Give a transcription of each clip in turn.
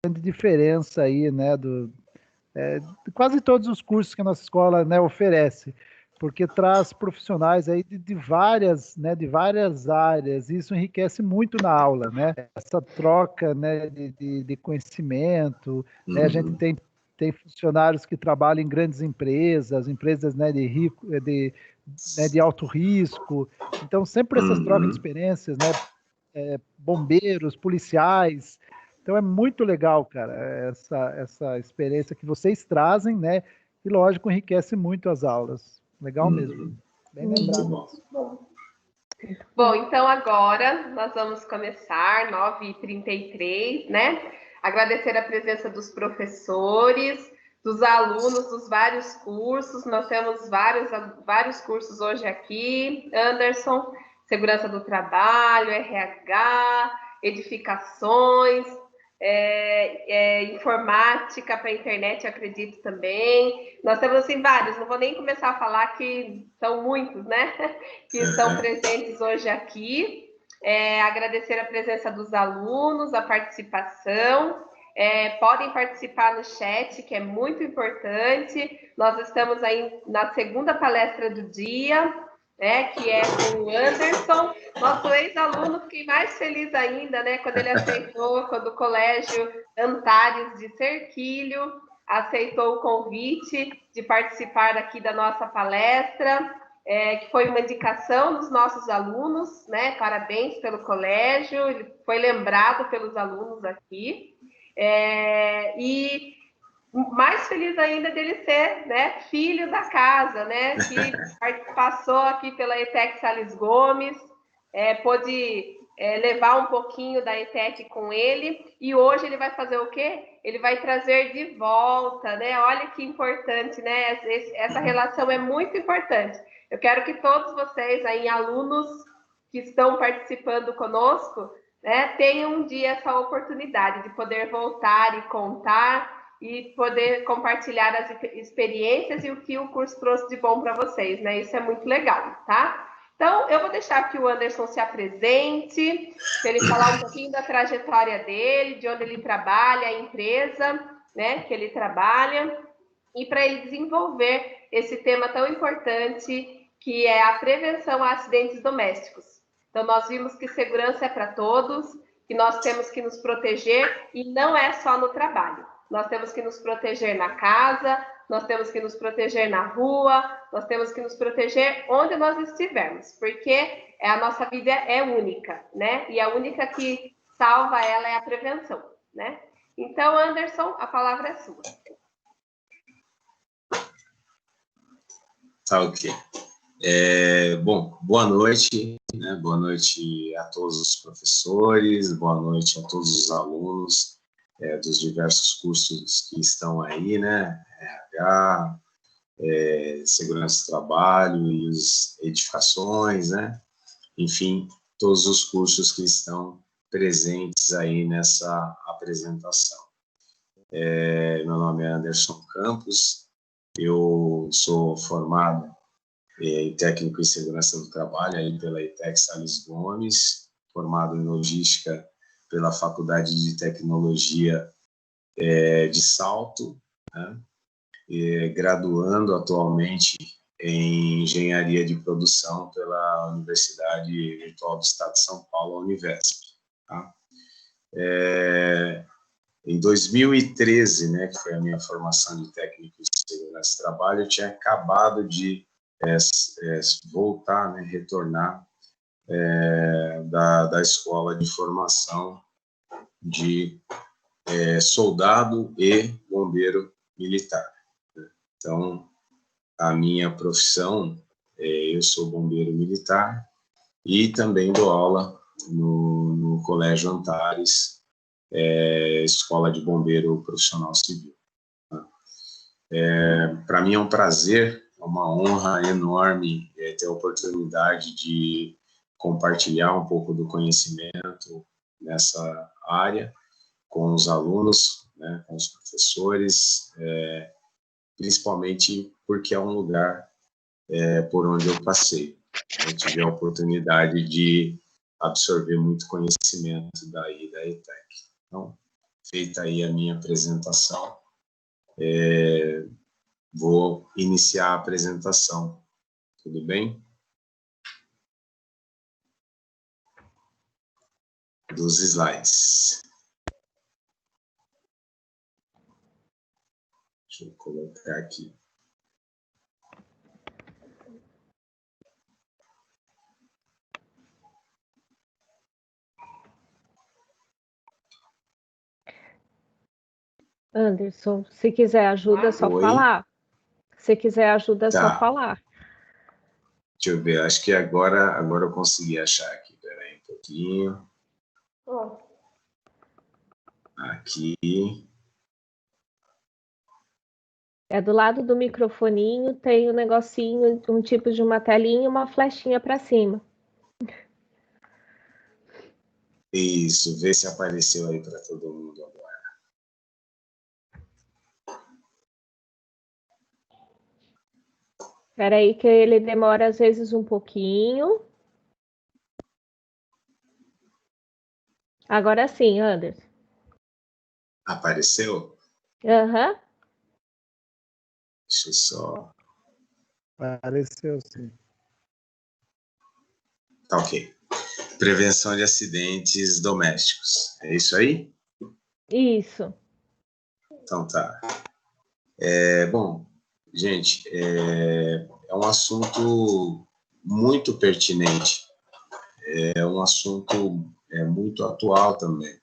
grande diferença aí, né, de quase todos os cursos que a nossa escola, né, oferece, porque traz profissionais aí de várias áreas, e isso enriquece muito na aula, né? Essa troca, né, de conhecimento, né? A gente tem funcionários que trabalham em grandes empresas, né, de alto risco, então sempre essas trocas de experiências, né? Bombeiros, policiais. Então é muito legal, cara, essa experiência que vocês trazem, né? E lógico, enriquece muito as aulas. Legal mesmo. Bem lembrado. Bom, então agora nós vamos começar, 9h33, né? Agradecer a presença dos professores, dos alunos dos vários cursos. Nós temos vários cursos hoje aqui. Anderson, Segurança do Trabalho, RH, Edificações, Informática para a internet, acredito também. Nós temos, assim, vários. Não vou nem começar a falar que são muitos, né? Que estão presentes hoje aqui. Agradecer a presença dos alunos, a participação. Podem participar no chat, que é muito importante. Nós estamos aí na segunda palestra do dia, né, que é com o Anderson, nosso ex-aluno. Fiquei mais feliz ainda, né, quando ele aceitou, quando o Colégio Antares de Serquilho aceitou o convite de participar aqui da nossa palestra. Que foi uma indicação dos nossos alunos, né? Parabéns pelo colégio, ele foi lembrado pelos alunos aqui. E mais feliz ainda dele ser, né, filho da casa, né? Que passou aqui pela ETEC Sales Gomes, pôde levar um pouquinho da ETEC com ele, e hoje ele vai fazer o quê? Ele vai trazer de volta, né? Olha que importante, né? Essa relação é muito importante. Eu quero que todos vocês aí, alunos que estão participando conosco, né, tenham um dia essa oportunidade de poder voltar e contar e poder compartilhar as experiências e o que o curso trouxe de bom para vocês, né? Isso é muito legal, tá? Então, eu vou deixar que o Anderson se apresente, para ele falar um pouquinho da trajetória dele, de onde ele trabalha, a empresa, né, que ele trabalha, e para ele desenvolver esse tema tão importante, que é a prevenção a acidentes domésticos. Então, nós vimos que segurança é para todos, que nós temos que nos proteger, e não é só no trabalho. Nós temos que nos proteger na casa, nós temos que nos proteger na rua, nós temos que nos proteger onde nós estivermos, porque a nossa vida é única, né? E a única que salva ela é a prevenção, né? Então, Anderson, a palavra é sua. Tá, ok. Bom, boa noite, né? Boa noite a todos os professores, boa noite a todos os alunos dos diversos cursos que estão aí, né? RH, Segurança do Trabalho e as edificações, né? Enfim, todos os cursos que estão presentes aí nessa apresentação. Meu nome é Anderson Campos, eu sou formado em técnico em segurança do trabalho aí pela ETEC Sales Gomes, formado em logística pela Faculdade de Tecnologia de Salto, né? Graduando atualmente em engenharia de produção pela Universidade Virtual do Estado de São Paulo, a Univesp. Tá? Em 2013, né, que foi a minha formação de técnico em segurança do trabalho, eu tinha acabado de voltar, né, retornar da escola de formação de soldado e bombeiro militar. Então, a minha profissão, eu sou bombeiro militar e também dou aula no Colégio Antares, Escola de Bombeiro Profissional Civil. Para mim é um prazer, é uma honra enorme ter a oportunidade de compartilhar um pouco do conhecimento nessa área com os alunos, né, com os professores, principalmente porque é um lugar por onde eu passei. Eu tive a oportunidade de absorver muito conhecimento daí da ETEC. Então, feita aí a minha apresentação, vou iniciar a apresentação. Tudo bem? Dos slides. Deixa eu colocar aqui. Anderson, se quiser ajuda, é só Oi. falar. Se quiser ajuda, é só falar. Deixa eu ver, acho que agora eu consegui achar aqui. Espera aí um pouquinho. Aqui. É do lado do microfoninho, tem um negocinho, um tipo de uma telinha e uma flechinha para cima. Isso, vê se apareceu aí para todo mundo agora. Espera aí que ele demora às vezes um pouquinho. Agora sim, Anderson. Apareceu? Aham. Deixa eu só... Apareceu, sim. Tá ok. Prevenção de acidentes domésticos. É isso aí? Isso. Então tá. Bom, gente, é um assunto muito pertinente. É um assunto muito atual também.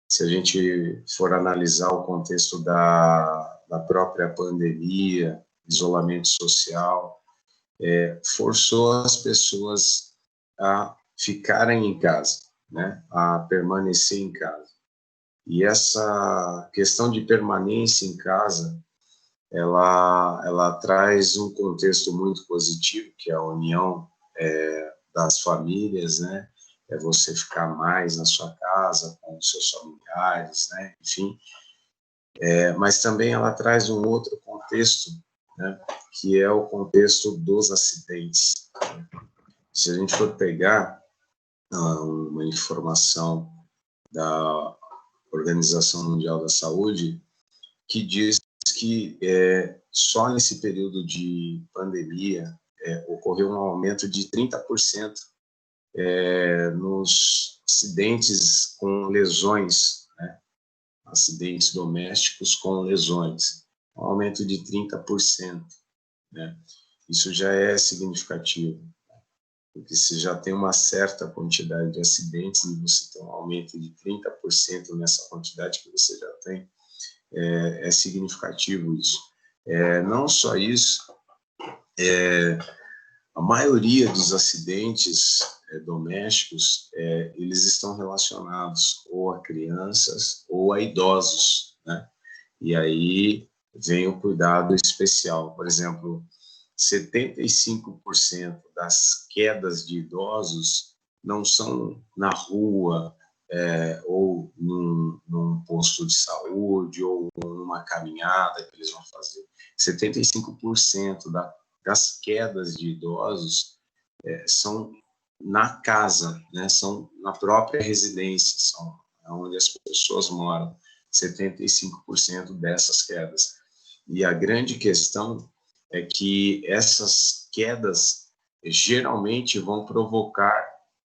Se a gente for analisar o contexto da própria pandemia, isolamento social, forçou as pessoas a ficarem em casa, né? A permanecer em casa. E essa questão de permanência em casa, ela traz um contexto muito positivo, que é a união das famílias, né? É você ficar mais na sua casa, com os seus familiares, né? Enfim. Mas também ela traz um outro contexto, né? Que é o contexto dos acidentes. Se a gente for pegar uma informação da Organização Mundial da Saúde, que diz que só nesse período de pandemia ocorreu um aumento de 30% nos acidentes com lesões, né? Acidentes domésticos com lesões, um aumento de 30%. Né? Isso já é significativo, porque se já tem uma certa quantidade de acidentes e você tem um aumento de 30% nessa quantidade que você já tem, é significativo isso. Não só isso, a maioria dos acidentes domésticos, eles estão relacionados ou a crianças ou a idosos, né? E aí vem o cuidado especial. Por exemplo, 75% das quedas de idosos não são na rua, ou num posto de saúde, ou numa caminhada que eles vão fazer. 75% das quedas de idosos são na casa, né? São na própria residência, são onde as pessoas moram, 75% dessas quedas. E a grande questão é que essas quedas geralmente vão provocar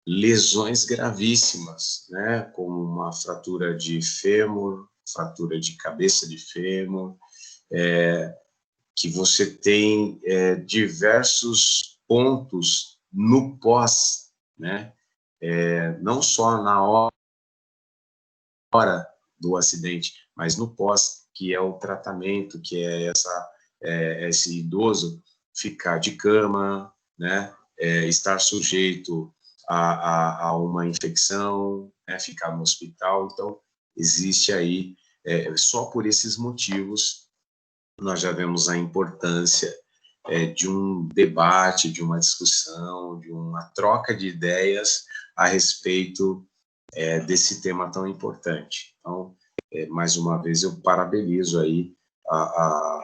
lesões gravíssimas, né? Como uma fratura de fêmur, fratura de cabeça de fêmur, que você tem diversos pontos no pós, né? Não só na hora do acidente, mas no pós, que é o tratamento, que é esse idoso ficar de cama, né? Estar sujeito a uma infecção, né? Ficar no hospital. Então, existe aí, só por esses motivos, nós já vemos a importância de um debate, de uma discussão, de uma troca de ideias a respeito desse tema tão importante. Então, mais uma vez, eu parabenizo aí a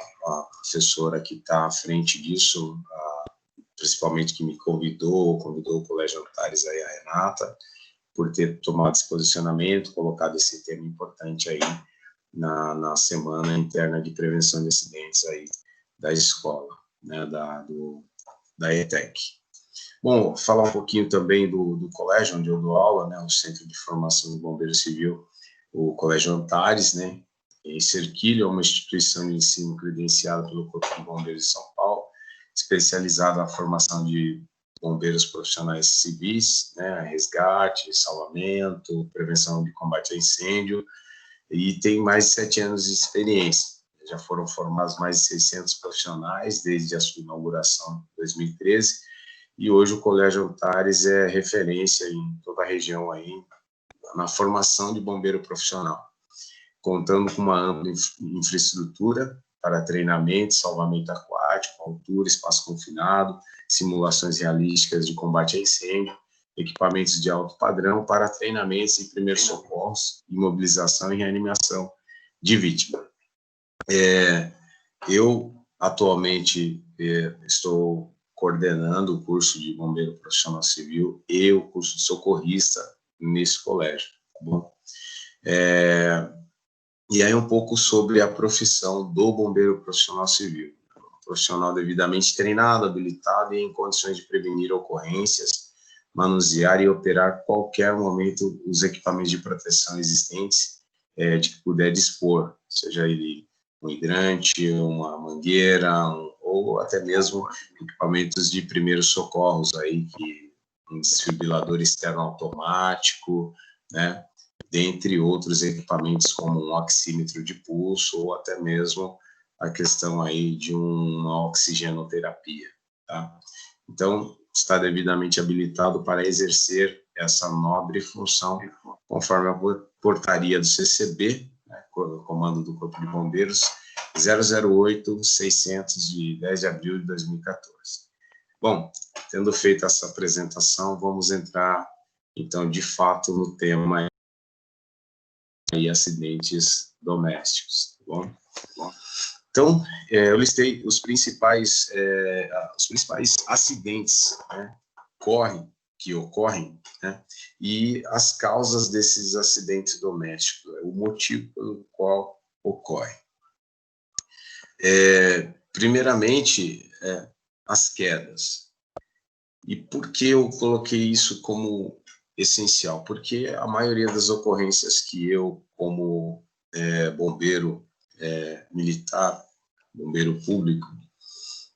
professora que está à frente disso, principalmente que me convidou o Colégio Antares, aí, a Renata, por ter tomado esse posicionamento, colocado esse tema importante aí na Semana Interna de Prevenção de Acidentes aí da escola, né, da ETEC. Bom, vou falar um pouquinho também do colégio onde eu dou aula, né, o Centro de Formação do Bombeiro Civil, o Colégio Antares, né, em Cerquilho, é uma instituição de ensino credenciada pelo Corpo de Bombeiros de São Paulo, especializada na formação de bombeiros profissionais civis, né, resgate, salvamento, prevenção de combate a incêndio, e tem mais de 7 anos de experiência. Já foram formados mais de 600 profissionais desde a sua inauguração em 2013, e hoje o Colégio Antares é referência em toda a região aí na formação de bombeiro profissional, contando com uma ampla infraestrutura para treinamento, salvamento aquático, altura, espaço confinado, simulações realísticas de combate a incêndio, equipamentos de alto padrão para treinamentos em primeiros socorros, imobilização e reanimação de vítima. Eu, atualmente, estou coordenando o curso de bombeiro profissional civil e o curso de socorrista nesse colégio, tá bom? E aí um pouco sobre a profissão do bombeiro profissional civil. Um profissional devidamente treinado, habilitado e em condições de prevenir ocorrências, manusear e operar qualquer momento os equipamentos de proteção existentes de que puder dispor, seja ele um hidrante, uma mangueira, ou até mesmo equipamentos de primeiros socorros, aí, um desfibrilador externo automático, né, dentre outros equipamentos como um oxímetro de pulso, ou até mesmo a questão aí de uma oxigenoterapia, tá? Então, está devidamente habilitado para exercer essa nobre função, conforme a portaria do CCB, né, Comando do Corpo de Bombeiros, 008-600, de 10 de abril de 2014. Bom, tendo feito essa apresentação, vamos entrar, então, de fato, no tema e acidentes domésticos, tá bom? Então, eu listei os principais acidentes, né, que ocorrem, né, e as causas desses acidentes domésticos, o motivo pelo qual ocorre. Primeiramente, as quedas. E por que eu coloquei isso como essencial? Porque a maioria das ocorrências que eu, como bombeiro militar, bombeiro público,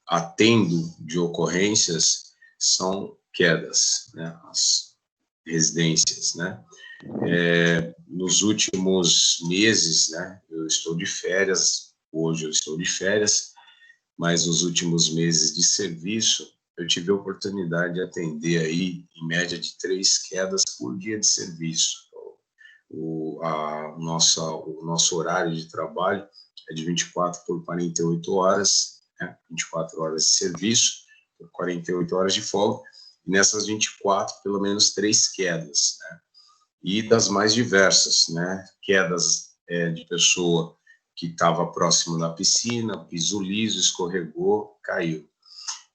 atendo de ocorrências são quedas, né, as residências, né. Nos últimos meses, né, eu estou de férias, hoje eu estou de férias, mas nos últimos meses de serviço, eu tive a oportunidade de atender aí, em média, de 3 quedas por dia de serviço. O nosso horário de trabalho é de 24 por 48 horas, né? 24 horas de serviço, por 48 horas de folga, e nessas 24, pelo menos 3 quedas, né? E das mais diversas, né? Quedas de pessoa que estava próximo da piscina, piso liso, escorregou, caiu.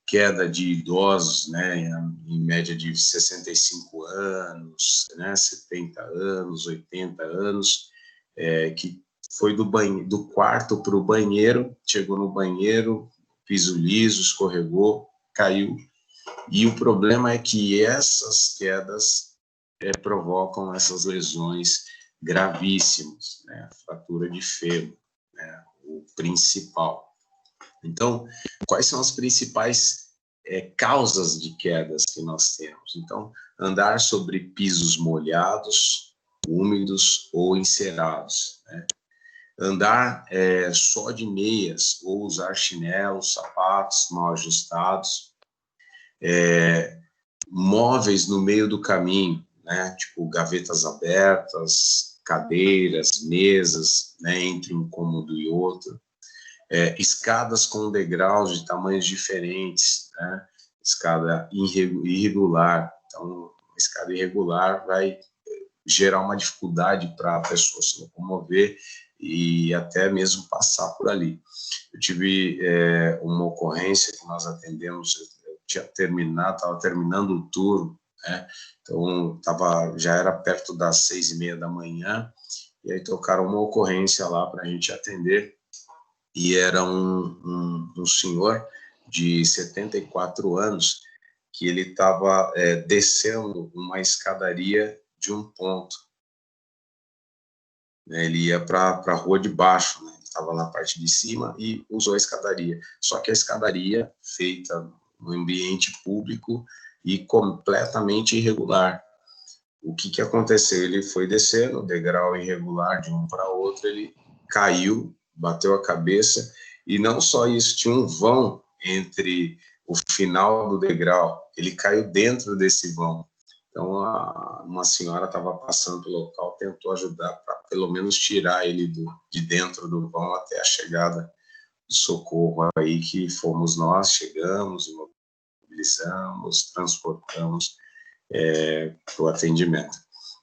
Queda de idosos, né, em média de 65 anos, né, 70 anos, 80 anos, que foi do quarto para o banheiro, chegou no banheiro, piso liso, escorregou, caiu. E o problema é que essas quedas provocam essas lesões gravíssimas, né, fratura de fêmur, né, o principal. Então, quais são as principais causas de quedas que nós temos? Então, andar sobre pisos molhados, úmidos ou encerados, né? Andar só de meias ou usar chinelos, sapatos mal ajustados, móveis no meio do caminho, né? Tipo gavetas abertas, cadeiras, mesas, né? Entre um cômodo e outro. Escadas com degraus de tamanhos diferentes, né? Escada irregular. Então, uma escada irregular vai gerar uma dificuldade para a pessoa se locomover e até mesmo passar por ali. Eu tive uma ocorrência que nós atendemos, eu tinha terminado, estava terminando o turno né? Então, já era perto das 6h30 da manhã, e aí tocaram uma ocorrência lá para a gente atender, e era um senhor de 74 anos, que ele estava descendo uma escadaria de um ponto. Ele ia para a rua de baixo, né? Estava na parte de cima e usou a escadaria. Só que a escadaria feita no ambiente público e completamente irregular. O que aconteceu? Ele foi descendo, degrau irregular de um para outro, ele caiu, bateu a cabeça, e não só isso, tinha um vão entre o final do degrau, ele caiu dentro desse vão. Então, uma senhora estava passando pelo local, tentou ajudar para pelo menos tirar ele de dentro do vão até a chegada do socorro aí, que fomos nós, chegamos, imobilizamos, transportamos para o atendimento.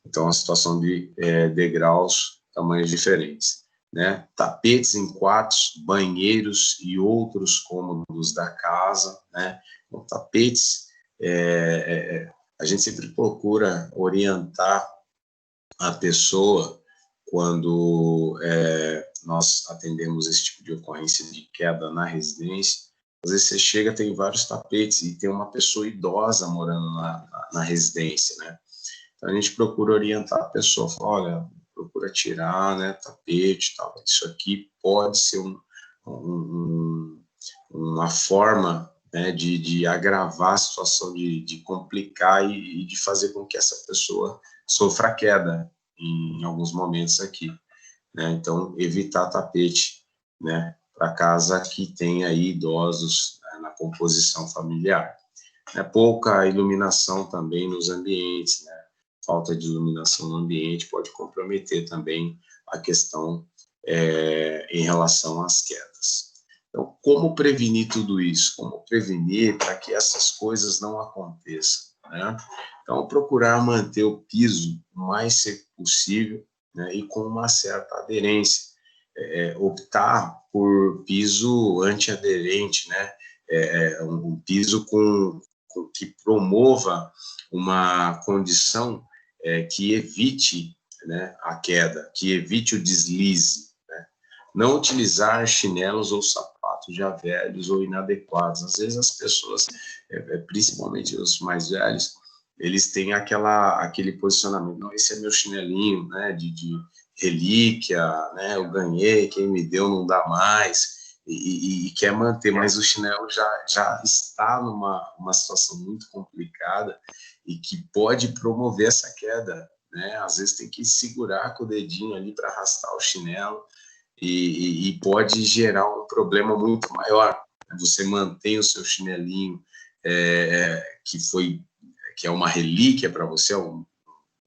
Então, a situação de degraus, tamanhos diferentes, né? Tapetes em quartos, banheiros e outros cômodos da casa, né? Então, tapetes, a gente sempre procura orientar a pessoa quando nós atendemos esse tipo de ocorrência de queda na residência. Às vezes você chega, tem vários tapetes e tem uma pessoa idosa morando na residência, né? Então a gente procura orientar a pessoa, fala, olha, procura tirar, né, tapete, tal. Isso aqui pode ser uma forma, né, de agravar a situação, de complicar e de fazer com que essa pessoa sofra queda em alguns momentos aqui, né? Então evitar tapete, né, para casa que tem aí idosos, né, na composição familiar. Pouca iluminação também nos ambientes, né? Falta de iluminação no ambiente pode comprometer também a questão em relação às quedas. Então, como prevenir tudo isso? Como prevenir para que essas coisas não aconteçam, né? Então, procurar manter o piso o mais seco possível, né, e com uma certa aderência. Optar por piso antiaderente, né? Um piso que promova uma condição que evite, né, a queda, que evite o deslize, né? Não utilizar chinelos ou sapatos já velhos ou inadequados. Às vezes as pessoas, principalmente os mais velhos, eles têm aquele posicionamento, não, esse é meu chinelinho, né, de relíquia, né, eu ganhei, quem me deu não dá mais, e quer manter, mas o chinelo já está numa situação muito complicada e que pode promover essa queda, né? Às vezes tem que segurar com o dedinho ali para arrastar o chinelo e pode gerar um problema muito maior. Você mantém o seu chinelinho, que é uma relíquia para você,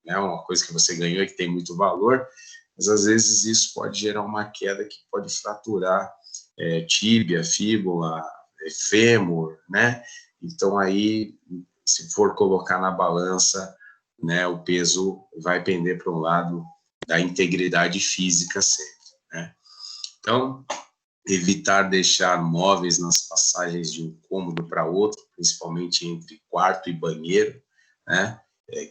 né, uma coisa que você ganhou e que tem muito valor, mas às vezes isso pode gerar uma queda que pode fraturar tíbia, fíbula, fêmur, né? Então aí, se for colocar na balança, né, o peso vai pender para um lado da integridade física sempre, né? Então, evitar deixar móveis nas passagens de um cômodo para outro, principalmente entre quarto e banheiro, né?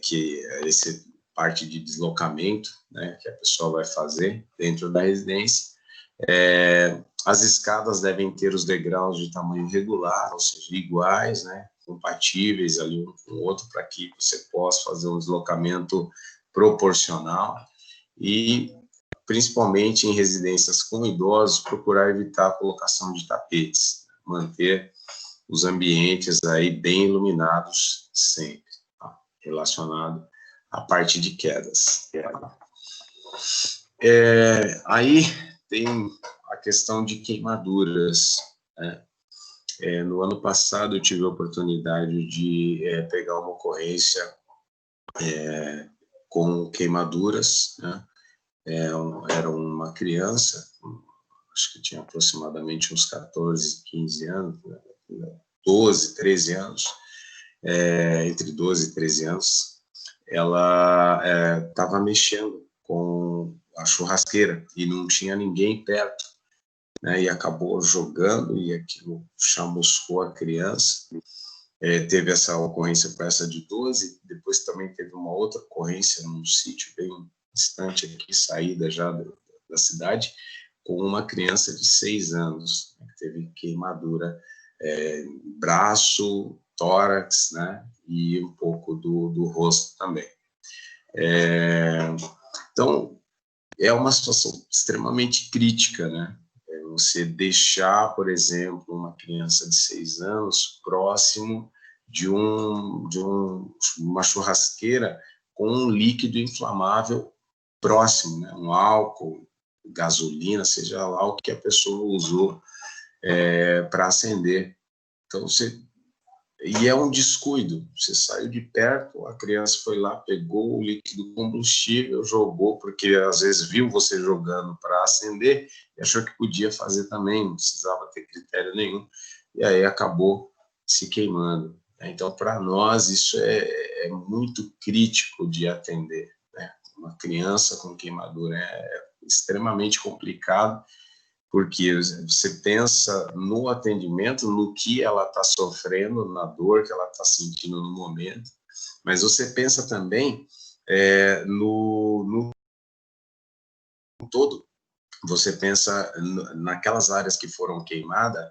Que esse parte de deslocamento, né, que a pessoa vai fazer dentro da residência. As escadas devem ter os degraus de tamanho regular, ou seja, iguais, né, compatíveis ali um com o outro, para que você possa fazer um deslocamento proporcional. E, principalmente em residências com idosos, procurar evitar a colocação de tapetes, manter os ambientes aí bem iluminados sempre, tá? Relacionado à parte de quedas. Aí tem a questão de queimaduras, né? No ano passado eu tive a oportunidade de pegar uma ocorrência com queimaduras, né? Era uma criança, acho que tinha aproximadamente uns 14, 15 anos, 12, 13 anos, entre 12 e 13 anos, ela estava mexendo com a churrasqueira e não tinha ninguém perto, né, e acabou jogando e aquilo chamuscou a criança teve essa ocorrência com essa de 12, depois também teve uma outra ocorrência num sítio bem distante aqui, saída já da cidade, com uma criança de 6 anos, que teve queimadura, braço, tórax, né, e um pouco do rosto também. Então, é uma situação extremamente crítica, né? Você deixar, por exemplo, uma criança de 6 anos próximo de uma churrasqueira com um líquido inflamável próximo, né? Um álcool, gasolina, seja lá o que a pessoa usou para acender. Então, e é um descuido. Você saiu de perto, a criança foi lá, pegou o líquido combustível, jogou, porque às vezes viu você jogando para acender e achou que podia fazer também, não precisava ter critério nenhum, e aí acabou se queimando. Então, para nós, isso é muito crítico de atender, né? Uma criança com queimadura é extremamente complicado, porque você pensa no atendimento, no que ela está sofrendo, na dor que ela está sentindo no momento, mas você pensa também no todo. Você pensa naquelas áreas que foram queimadas,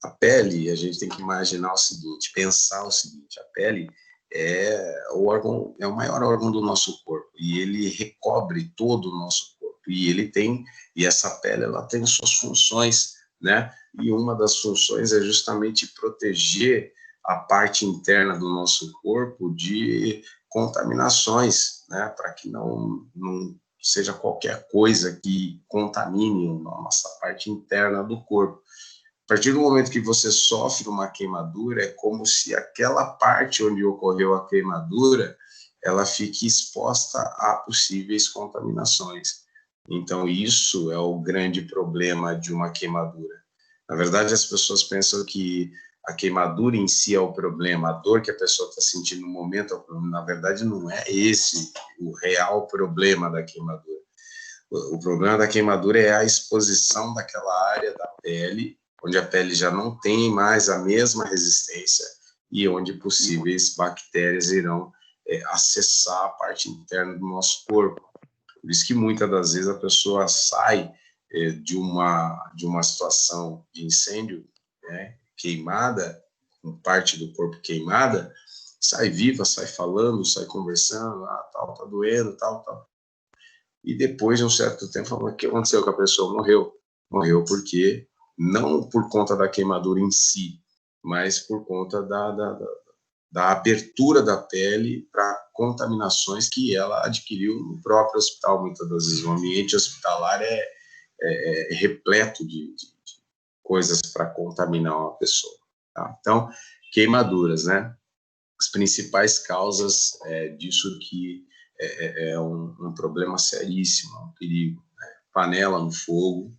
a pele, a gente tem que imaginar o seguinte, pensar o seguinte, a pele é o maior órgão do nosso corpo, e ele recobre todo o nosso corpo, e essa pele, ela tem suas funções, né? E uma das funções é justamente proteger a parte interna do nosso corpo de contaminações, né? Para que não seja qualquer coisa que contamine a nossa parte interna do corpo. A partir do momento que você sofre uma queimadura, é como se aquela parte onde ocorreu a queimadura, ela fique exposta a possíveis contaminações. Então, isso é o grande problema de uma queimadura. Na verdade, as pessoas pensam que a queimadura em si é o problema, a dor que a pessoa está sentindo no momento é o problema. Na verdade, não é esse o real problema da queimadura. O problema da queimadura é a exposição daquela área da pele, onde a pele já não tem mais a mesma resistência e onde possíveis bactérias irão acessar a parte interna do nosso corpo. Por isso que muitas das vezes a pessoa sai de uma situação de incêndio, né, queimada, com parte do corpo queimada, sai viva, sai falando, sai conversando, tal, tá doendo, tal. E depois de um certo tempo, o que aconteceu com a pessoa? Morreu porque, não por conta da queimadura em si, mas por conta da abertura da pele para contaminações que ela adquiriu no próprio hospital. Muitas das vezes o ambiente hospitalar é repleto de coisas para contaminar uma pessoa. Tá? Então, queimaduras, né? As principais causas disso que é um problema seríssimo, um perigo. Né? Panela no fogo,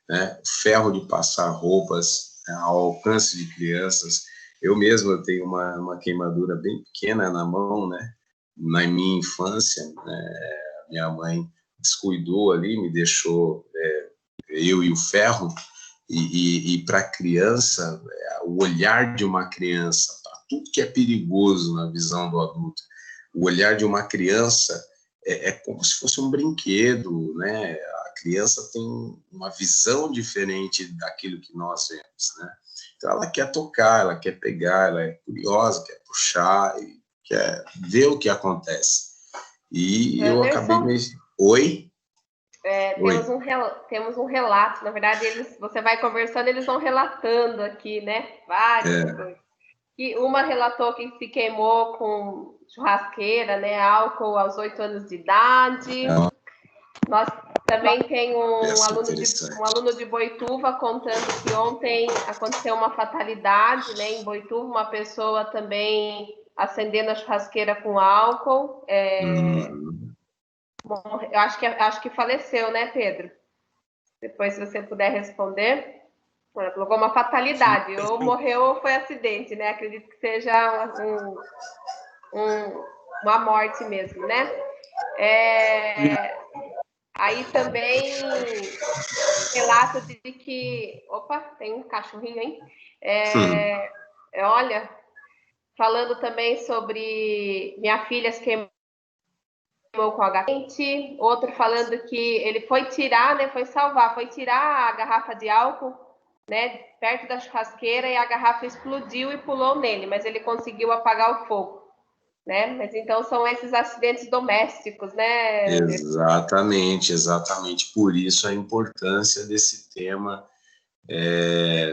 né? Ferro de passar roupas, né? Ao alcance de crianças. Eu mesmo tenho uma queimadura bem pequena na mão, né? Na minha infância, né? Minha mãe descuidou ali, me deixou eu e o ferro, e para a criança, o olhar de uma criança, para tudo que é perigoso na visão do adulto, o olhar de uma criança é como se fosse um brinquedo, né? A criança tem uma visão diferente daquilo que nós vemos, né? Então, ela quer tocar, ela quer pegar, ela é curiosa, quer puxar, e quer ver o que acontece. E Anderson, eu acabei... Oi? Temos um relato, na verdade, você vai conversando, eles vão relatando aqui, né? Várias coisas. E uma relatou que se queimou com churrasqueira, né? Álcool aos 8 anos de idade. Nós também tem um aluno de Boituva contando que ontem aconteceu uma fatalidade, né? Em Boituva, uma pessoa também acendendo a churrasqueira com álcool. Bom, eu acho que faleceu, né, Pedro? Depois, se você puder responder. Ela colocou uma fatalidade, ou morreu ou foi acidente, né? Acredito que seja uma morte mesmo, né? Aí também relato de que... Opa, tem um cachorrinho, hein? Olha, falando também sobre minha filha se queimou com água quente, outro falando que ele foi tirar, né, foi tirar a garrafa de álcool, né, perto da churrasqueira, e a garrafa explodiu e pulou nele, mas ele conseguiu apagar o fogo, né? Mas então são esses acidentes domésticos, né? Exatamente, exatamente. Por isso a importância desse tema,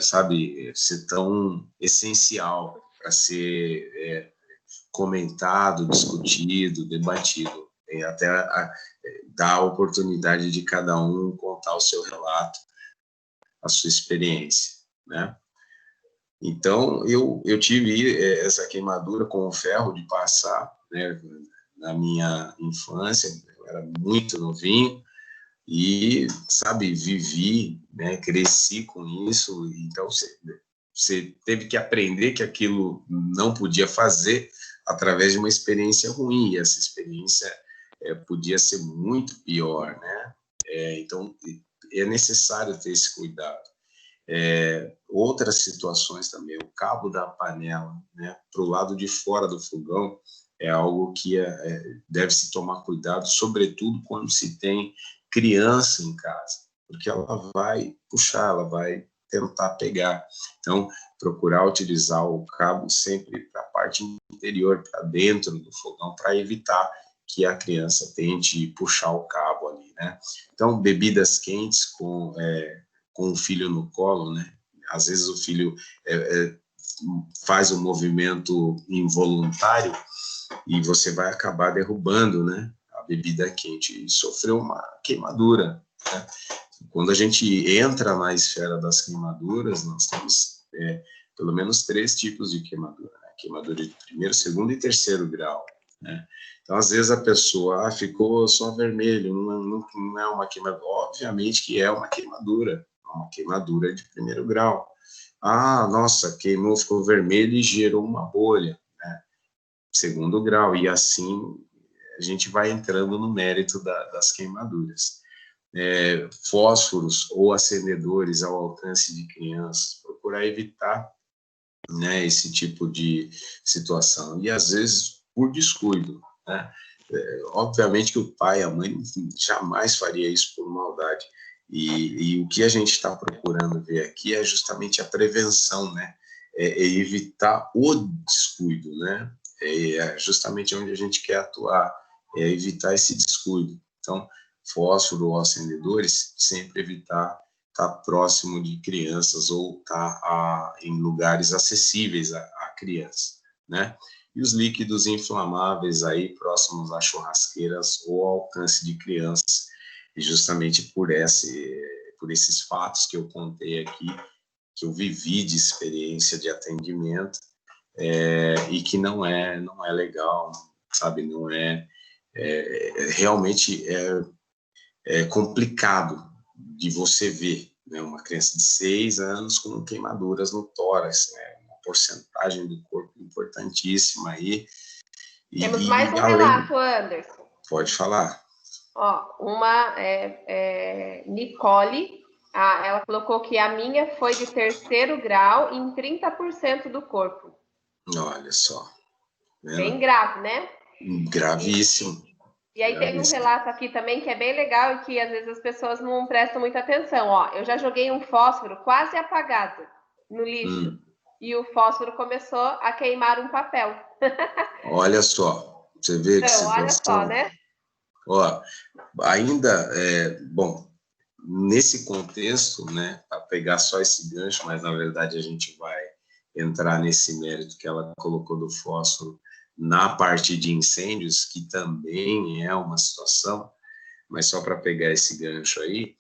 sabe, ser tão essencial para ser comentado, discutido, debatido, e até dar a oportunidade de cada um contar o seu relato, a sua experiência, né? Então, eu tive essa queimadura com o ferro de passar, né, na minha infância, eu era muito novinho, e, sabe, vivi, né, cresci com isso, então você teve que aprender que aquilo não podia fazer através de uma experiência ruim, e essa experiência podia ser muito pior, né? Então, é necessário ter esse cuidado. Outras situações também, o cabo da panela, né, para o lado de fora do fogão, é algo que deve se tomar cuidado, sobretudo quando se tem criança em casa, porque ela vai puxar, ela vai tentar pegar. Então, procurar utilizar o cabo sempre para a parte interior, para dentro do fogão, para evitar que a criança tente puxar o cabo ali, né? Então, bebidas quentes com o filho no colo, né? Às vezes o filho faz um movimento involuntário e você vai acabar derrubando, né, a bebida quente, e sofreu uma queimadura, né? Quando a gente entra na esfera das queimaduras, nós temos pelo menos 3 tipos de queimadura, né? Queimadura de primeiro, segundo e terceiro grau, né? Então, às vezes a pessoa ficou só vermelho, não é uma queimadura. Obviamente que é uma queimadura de primeiro grau. Ah, nossa, queimou, ficou vermelho e gerou uma bolha, né? Segundo grau, e assim a gente vai entrando no mérito das queimaduras. Fósforos ou acendedores ao alcance de crianças, procurar evitar, né, esse tipo de situação, e às vezes por descuido, né? Obviamente que o pai e a mãe jamais faria isso por maldade, e o que a gente está procurando ver aqui é justamente a prevenção, né? Evitar o descuido, né? É justamente onde a gente quer atuar, evitar esse descuido. Então, fósforo ou acendedores, sempre evitar estar próximo de crianças ou estar em lugares acessíveis à criança, né? E os líquidos inflamáveis aí próximos a churrasqueiras ou ao alcance de crianças, e justamente por esses fatos que eu contei aqui, que eu vivi de experiência de atendimento, e que não é legal, sabe? Não realmente é complicado de você ver, né, uma criança de 6 anos com queimaduras no tórax, né? Uma porcentagem do corpo importantíssima aí. Temos mais um relato, Anderson. Pode falar. Ó, uma Nicole, ela colocou que a minha foi de terceiro grau em 30% do corpo. Olha só. Bem grave, né? Gravíssimo. E aí tem um relato aqui também que é bem legal e que às vezes as pessoas não prestam muita atenção. Ó, eu já joguei um fósforo quase apagado no lixo e o fósforo começou a queimar um papel. Olha só, você vê que situação. Olha só, né? Ó, ainda, bom, nesse contexto, né, para pegar só esse gancho, mas na verdade a gente vai entrar nesse mérito que ela colocou do fósforo na parte de incêndios, que também é uma situação, mas só para pegar esse gancho aí,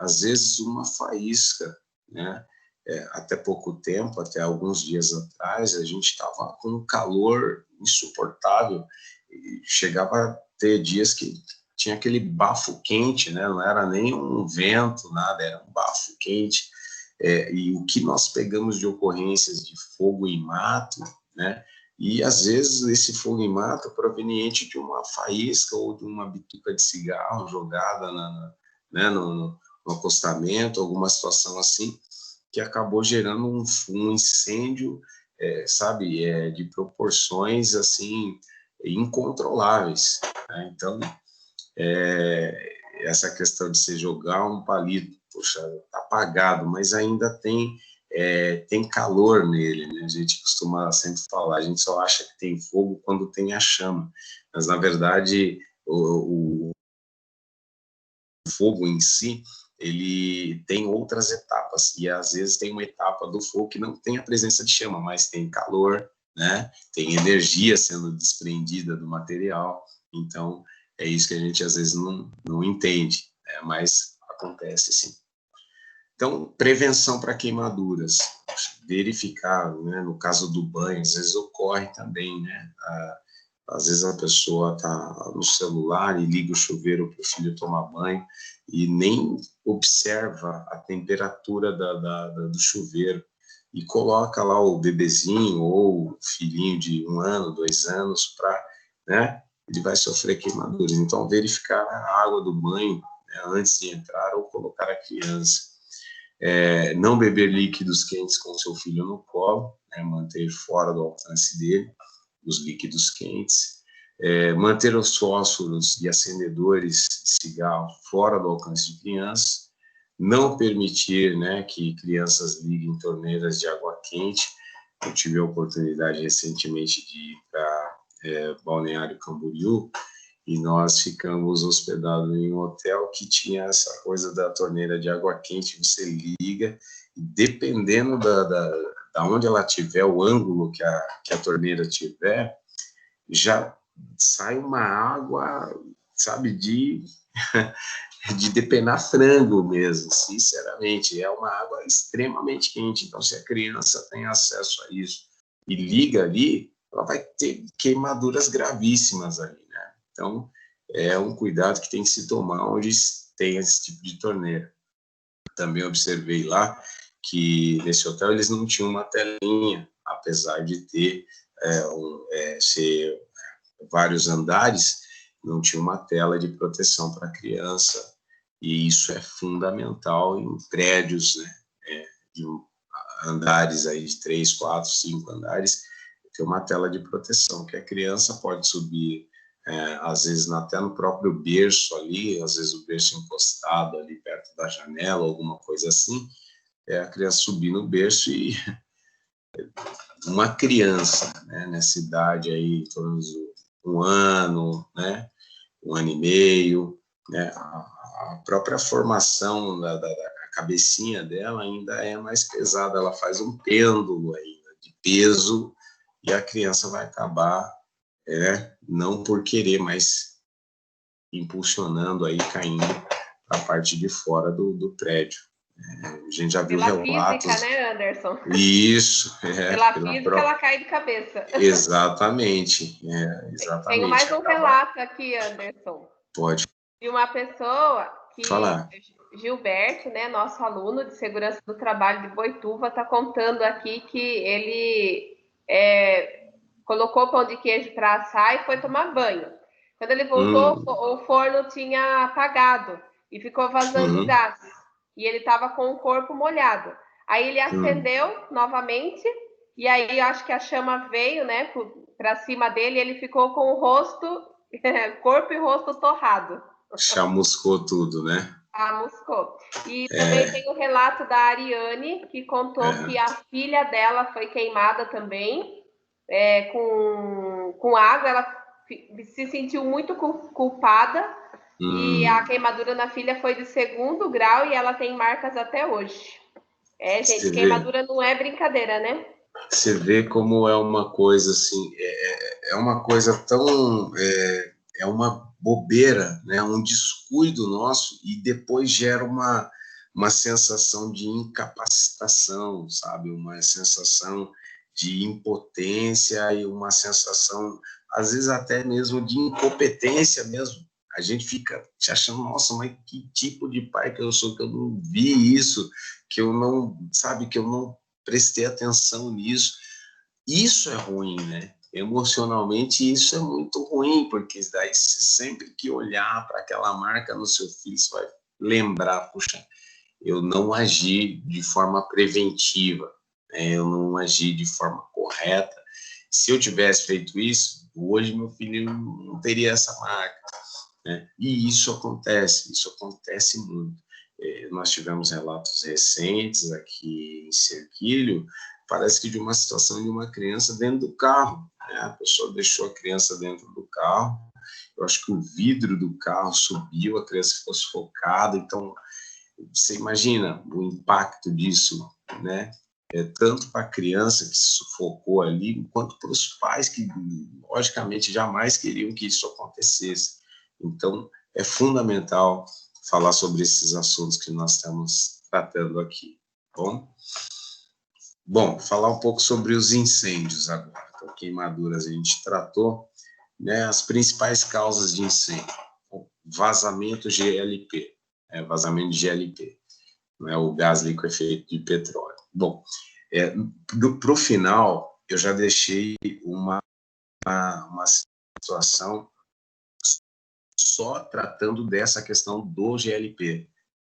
às vezes uma faísca, né? Até pouco tempo, até alguns dias atrás, a gente estava com um calor insuportável, e chegava a ter dias que tinha aquele bafo quente, né? Não era nem um vento, nada, era um bafo quente, e o que nós pegamos de ocorrências de fogo em mato, né? E, às vezes, esse fogo em mato proveniente de uma faísca ou de uma bituca de cigarro jogada né, no acostamento, alguma situação assim, que acabou gerando um incêndio sabe, de proporções, assim, incontroláveis, né? Então, essa questão de você jogar um palito, poxa, tá apagado, mas ainda tem calor nele, né? A gente costuma sempre falar, a gente só acha que tem fogo quando tem a chama, mas, na verdade, o fogo em si, ele tem outras etapas, e às vezes tem uma etapa do fogo que não tem a presença de chama, mas tem calor, né? Tem energia sendo desprendida do material, então é isso que a gente às vezes não entende, né? Mas acontece sim. Então, prevenção para queimaduras, verificar, né? No caso do banho, às vezes ocorre também, né? Às vezes a pessoa está no celular e liga o chuveiro para o filho tomar banho e nem observa a temperatura do chuveiro e coloca lá o bebezinho ou o filhinho de 1 ano, 2 anos, né, ele vai sofrer queimaduras. Então, verificar a água do banho, né, antes de entrar ou colocar a criança. Não beber líquidos quentes com seu filho no colo, né, manter fora do alcance dele os líquidos quentes, manter os fósforos e acendedores de cigarro fora do alcance de crianças, não permitir, né, que crianças liguem torneiras de água quente. Eu tive a oportunidade recentemente de ir para Balneário Camboriú e nós ficamos hospedados em um hotel que tinha essa coisa da torneira de água quente, você liga, e dependendo da onde ela tiver, o ângulo que a torneira tiver, já sai uma água, sabe, de depenar frango mesmo, sinceramente. É uma água extremamente quente, então se a criança tem acesso a isso e liga ali, ela vai ter queimaduras gravíssimas ali, né? Então, é um cuidado que tem que se tomar onde tem esse tipo de torneira. Também observei lá que nesse hotel eles não tinham uma telinha, apesar de ter ser vários andares, não tinha uma tela de proteção para a criança, e isso é fundamental em prédios, né, de andares aí de 3, 4, 5 andares, ter uma tela de proteção, que a criança pode subir, às vezes até no próprio berço ali, às vezes o berço encostado ali perto da janela, alguma coisa assim, a criança subir no berço e uma criança, né, nessa idade aí, em torno de 1 ano, né, 1 ano e meio, né, a própria formação da cabecinha dela ainda é mais pesada, ela faz um pêndulo ainda de peso e a criança vai acabar, não por querer, mas impulsionando aí, caindo para a parte de fora do prédio. A gente já viu pela relatos... física, né, Anderson? Isso. Pela física, ela cai de cabeça. Exatamente. Exatamente. Tenho mais um relato aqui, Anderson. Pode. De uma pessoa que... Falar. Gilberto, né, nosso aluno de segurança do trabalho de Boituva, está contando aqui que ele colocou pão de queijo para assar e foi tomar banho. Quando ele voltou, o forno tinha apagado e ficou vazando gás. E ele estava com o corpo molhado. Aí ele acendeu novamente e aí acho que a chama veio, né, para cima dele e ele ficou com o rosto, corpo e rosto torrado. Chamuscou tudo, né? Chamuscou. E também tem o relato da Ariane, que contou que a filha dela foi queimada também com água. Ela se sentiu muito culpada e a queimadura na filha foi de 2º grau e ela tem marcas até hoje. Gente, queimadura não é brincadeira, né? Você vê como é uma coisa assim, é uma coisa tão... é uma bobeira, né? Um descuido nosso e depois gera uma sensação de incapacitação, sabe? Uma sensação de impotência e uma sensação, às vezes até mesmo de incompetência mesmo. A gente fica se achando, nossa, mas que tipo de pai que eu sou, que eu não vi isso, que eu não, sabe, que eu não prestei atenção nisso. Isso é ruim, né? Emocionalmente, isso é muito ruim, porque daí sempre que olhar para aquela marca no seu filho, você vai lembrar, puxa, eu não agi de forma preventiva, eu não agi de forma correta. Se eu tivesse feito isso, hoje meu filho não teria essa marca, né? E isso acontece muito. Nós tivemos relatos recentes aqui em Cerquilho, parece que de uma situação de uma criança dentro do carro, né? A pessoa deixou a criança dentro do carro, eu acho que o vidro do carro subiu, a criança ficou sufocada. Então, você imagina o impacto disso, né? Tanto para a criança que se sufocou ali, quanto para os pais que, logicamente, jamais queriam que isso acontecesse. Então, é fundamental falar sobre esses assuntos que nós estamos tratando aqui, tá bom? Bom, falar um pouco sobre os incêndios agora. Então, queimaduras a gente tratou, né? As principais causas de incêndio: vazamento GLP, vazamento de GLP, né? O gás liquefeito de petróleo. Bom, para o final, eu já deixei uma situação só tratando dessa questão do GLP,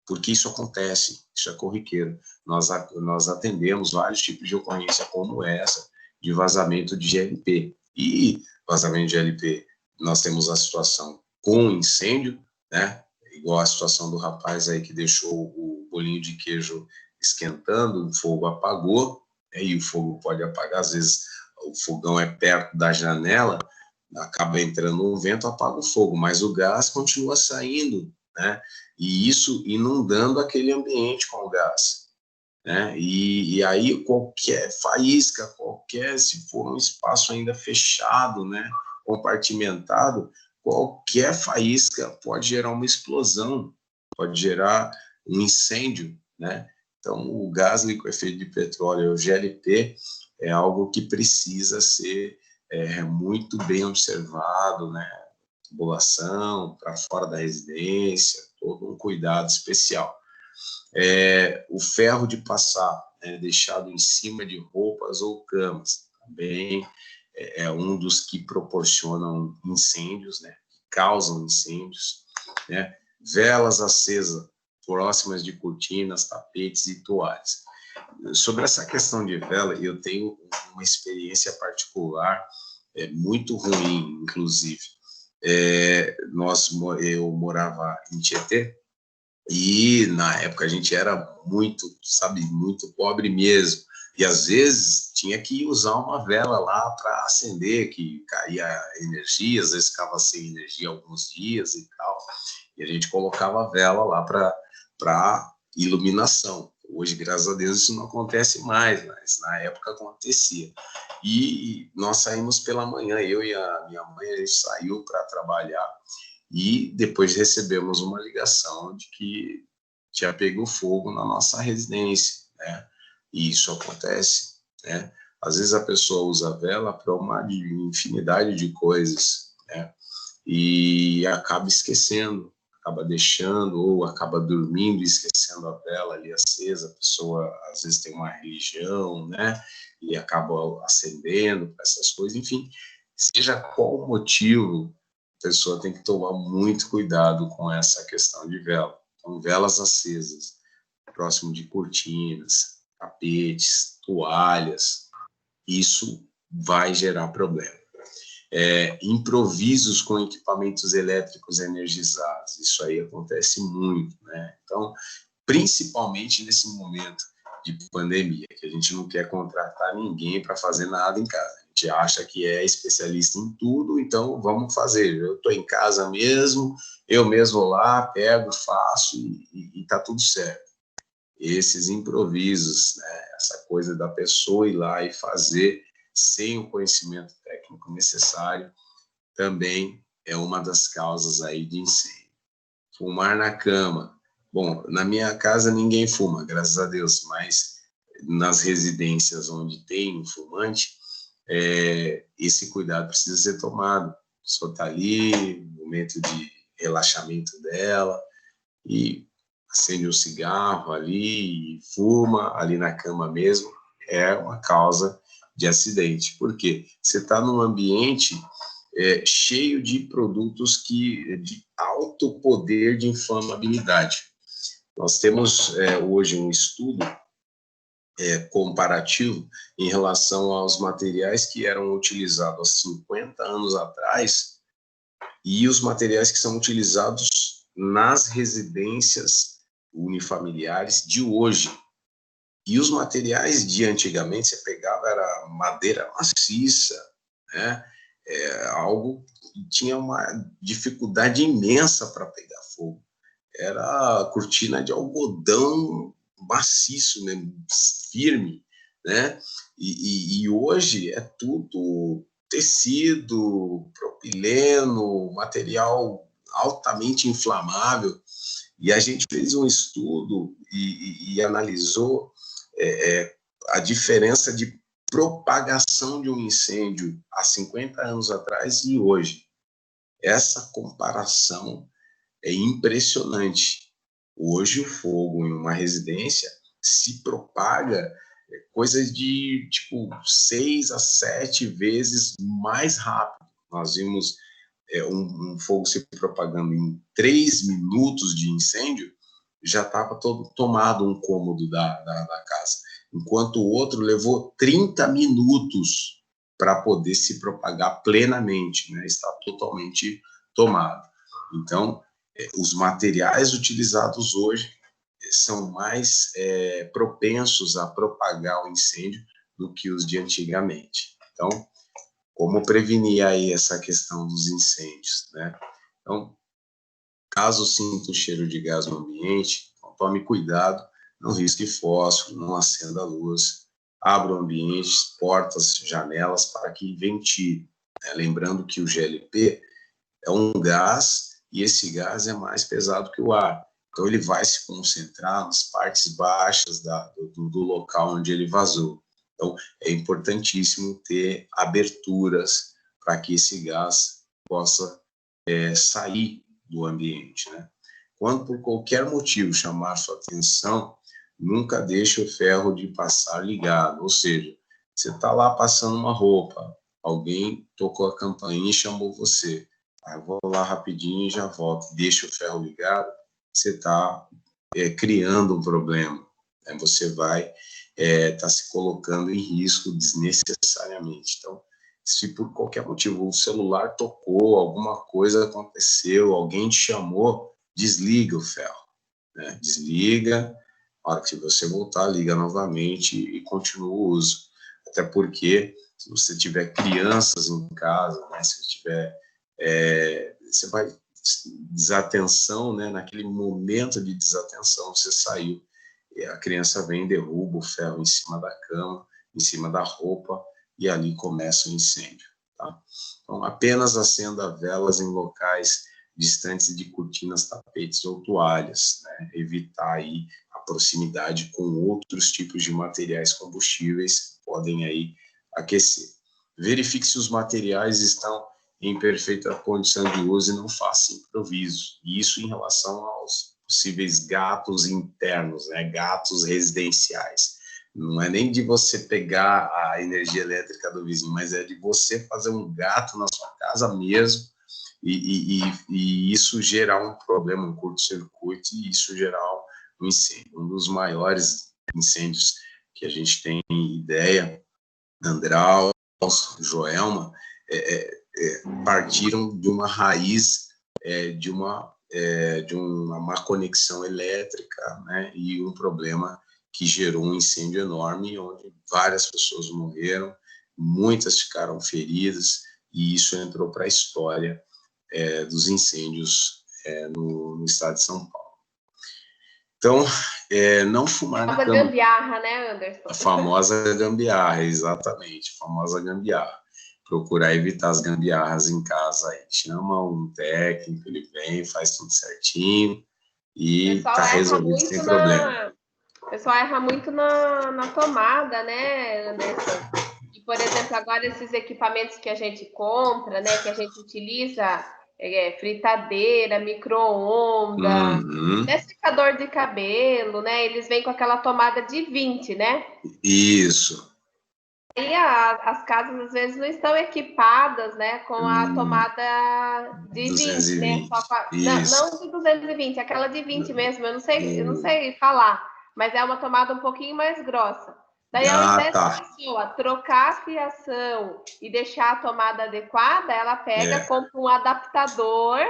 porque isso acontece, isso é corriqueiro. Nós atendemos vários tipos de ocorrência como essa, de vazamento de GLP. E vazamento de GLP, nós temos a situação com incêndio, né? Igual a situação do rapaz aí que deixou o bolinho de queijo esquentando, o fogo apagou, e o fogo pode apagar, às vezes o fogão é perto da janela, acaba entrando um vento, apaga o fogo, mas o gás continua saindo, né? E isso inundando aquele ambiente com o gás, né? E aí qualquer faísca, se for um espaço ainda fechado, né, compartimentado, qualquer faísca pode gerar uma explosão, pode gerar um incêndio, né? Então, o gás liquefeito de petróleo, o GLP, é algo que precisa ser muito bem observado, né? Tubulação para fora da residência, todo um cuidado especial. O ferro de passar, né, deixado em cima de roupas ou camas, também é um dos que proporcionam incêndios, né? Causam incêndios, né? Velas acesas próximas de cortinas, tapetes e toalhas. Sobre essa questão de vela, eu tenho uma experiência particular, muito ruim, inclusive. Eu morava em Tietê, e na época a gente era muito pobre mesmo. E às vezes tinha que usar uma vela lá para acender, que caía energia, às vezes ficava sem energia alguns dias e tal. E a gente colocava a vela lá para iluminação. Hoje, graças a Deus, isso não acontece mais, mas na época acontecia. E nós saímos pela manhã, eu e a minha mãe, a gente saiu para trabalhar e depois recebemos uma ligação de que tinha pego fogo na nossa residência, né? E isso acontece, né? Às vezes a pessoa usa a vela para uma infinidade de coisas, né? E acaba esquecendo, acaba deixando, ou acaba dormindo e esquecendo a vela ali acesa. A pessoa, às vezes, tem uma religião, né? E acaba acendendo para essas coisas. Enfim, seja qual o motivo, a pessoa tem que tomar muito cuidado com essa questão de vela. Então, velas acesas, próximo de cortinas, tapetes, toalhas, isso vai gerar problema. Improvisos com equipamentos elétricos energizados, isso aí acontece muito, né? Então, principalmente nesse momento de pandemia, que a gente não quer contratar ninguém para fazer nada em casa. A gente acha que é especialista em tudo, então vamos fazer. Eu estou em casa mesmo, eu mesmo vou lá, pego, faço e está tudo certo. Esses improvisos, né? Essa coisa da pessoa ir lá e fazer sem o conhecimento técnico necessário, também é uma das causas aí de incêndio. Fumar na cama. Bom, na minha casa ninguém fuma, graças a Deus, mas nas residências onde tem um fumante, esse cuidado precisa ser tomado. A pessoa está ali, no momento de relaxamento dela, e acende um cigarro ali, e fuma ali na cama mesmo, é uma causa de acidente. Por quê? Você está num ambiente cheio de produtos de alto poder de inflamabilidade. Nós temos hoje um estudo comparativo em relação aos materiais que eram utilizados há 50 anos atrás e os materiais que são utilizados nas residências unifamiliares de hoje. E os materiais de antigamente, você pegava, era madeira maciça, né? Algo que tinha uma dificuldade imensa para pegar fogo. Era cortina de algodão maciço, né? Firme, né? E hoje é tudo tecido, propileno, material altamente inflamável. E a gente fez um estudo e analisou a diferença de propagação de um incêndio há 50 anos atrás e hoje. Essa comparação é impressionante. Hoje o fogo em uma residência se propaga coisas de tipo 6 a 7 vezes mais rápido. Nós vimos um fogo se propagando em 3 minutos de incêndio, já estava todo tomado um cômodo da casa, enquanto o outro levou 30 minutos para poder se propagar plenamente, né? Está totalmente tomado. Então, os materiais utilizados hoje são mais propensos a propagar o incêndio do que os de antigamente. Então, como prevenir aí essa questão dos incêndios, né? Então, caso sinta o cheiro de gás no ambiente, então tome cuidado, não risque fósforo, não acenda a luz, abra o ambiente, portas, janelas para que ventile, né? Lembrando que o GLP é um gás e esse gás é mais pesado que o ar. Então, ele vai se concentrar nas partes baixas do local onde ele vazou. Então, é importantíssimo ter aberturas para que esse gás possa sair do ambiente, né? Quando por qualquer motivo chamar sua atenção, nunca deixe o ferro de passar ligado, ou seja, você está lá passando uma roupa, alguém tocou a campainha e chamou você, eu vou lá rapidinho e já volto, deixa o ferro ligado, você está criando um problema, né? Você vai estar se colocando em risco desnecessariamente. Então, se por qualquer motivo o celular tocou, alguma coisa aconteceu, alguém te chamou, desliga o ferro, né? Desliga, a hora que você voltar, liga novamente e continua o uso. Até porque, se você tiver crianças em casa, né, se tiver, você vai desatenção, né, naquele momento de desatenção, você saiu, a criança vem e derruba o ferro em cima da cama, em cima da roupa, e ali começa o incêndio, tá? Então, apenas acenda velas em locais distantes de cortinas, tapetes ou toalhas, né? Evitar aí a proximidade com outros tipos de materiais combustíveis que podem aí aquecer. Verifique se os materiais estão em perfeita condição de uso e não faça improviso. Isso em relação aos possíveis gatos internos, né? Gatos residenciais. Não é nem de você pegar a energia elétrica do vizinho, mas é de você fazer um gato na sua casa mesmo e isso gerar um problema, um curto-circuito, e isso gerar um incêndio. Um dos maiores incêndios que a gente tem ideia, Andral, Joelma, partiram de uma raiz de uma má conexão elétrica, né, e um problema que gerou um incêndio enorme, onde várias pessoas morreram, muitas ficaram feridas, e isso entrou para a história dos incêndios no estado de São Paulo. Então, não fumar na cama. A gambiarra, né, Anderson? A famosa gambiarra, exatamente, a famosa gambiarra. Procurar evitar as gambiarras em casa aí. Chama um técnico, ele vem, faz tudo certinho e está resolvido sem problema. O pessoal erra muito na tomada, né, Anderson? E, por exemplo, agora esses equipamentos que a gente compra, né, que a gente utiliza, fritadeira, micro-ondas, secador de cabelo, né, eles vêm com aquela tomada de 20, né? Isso. E as casas, às vezes, não estão equipadas, né, com a tomada de 220, 20, né? Não de 220, aquela de 20 mesmo, eu não sei falar, mas é uma tomada um pouquinho mais grossa. Daí, ao invés tá. da pessoa trocar a fiação e deixar a tomada adequada, ela pega, compra um adaptador,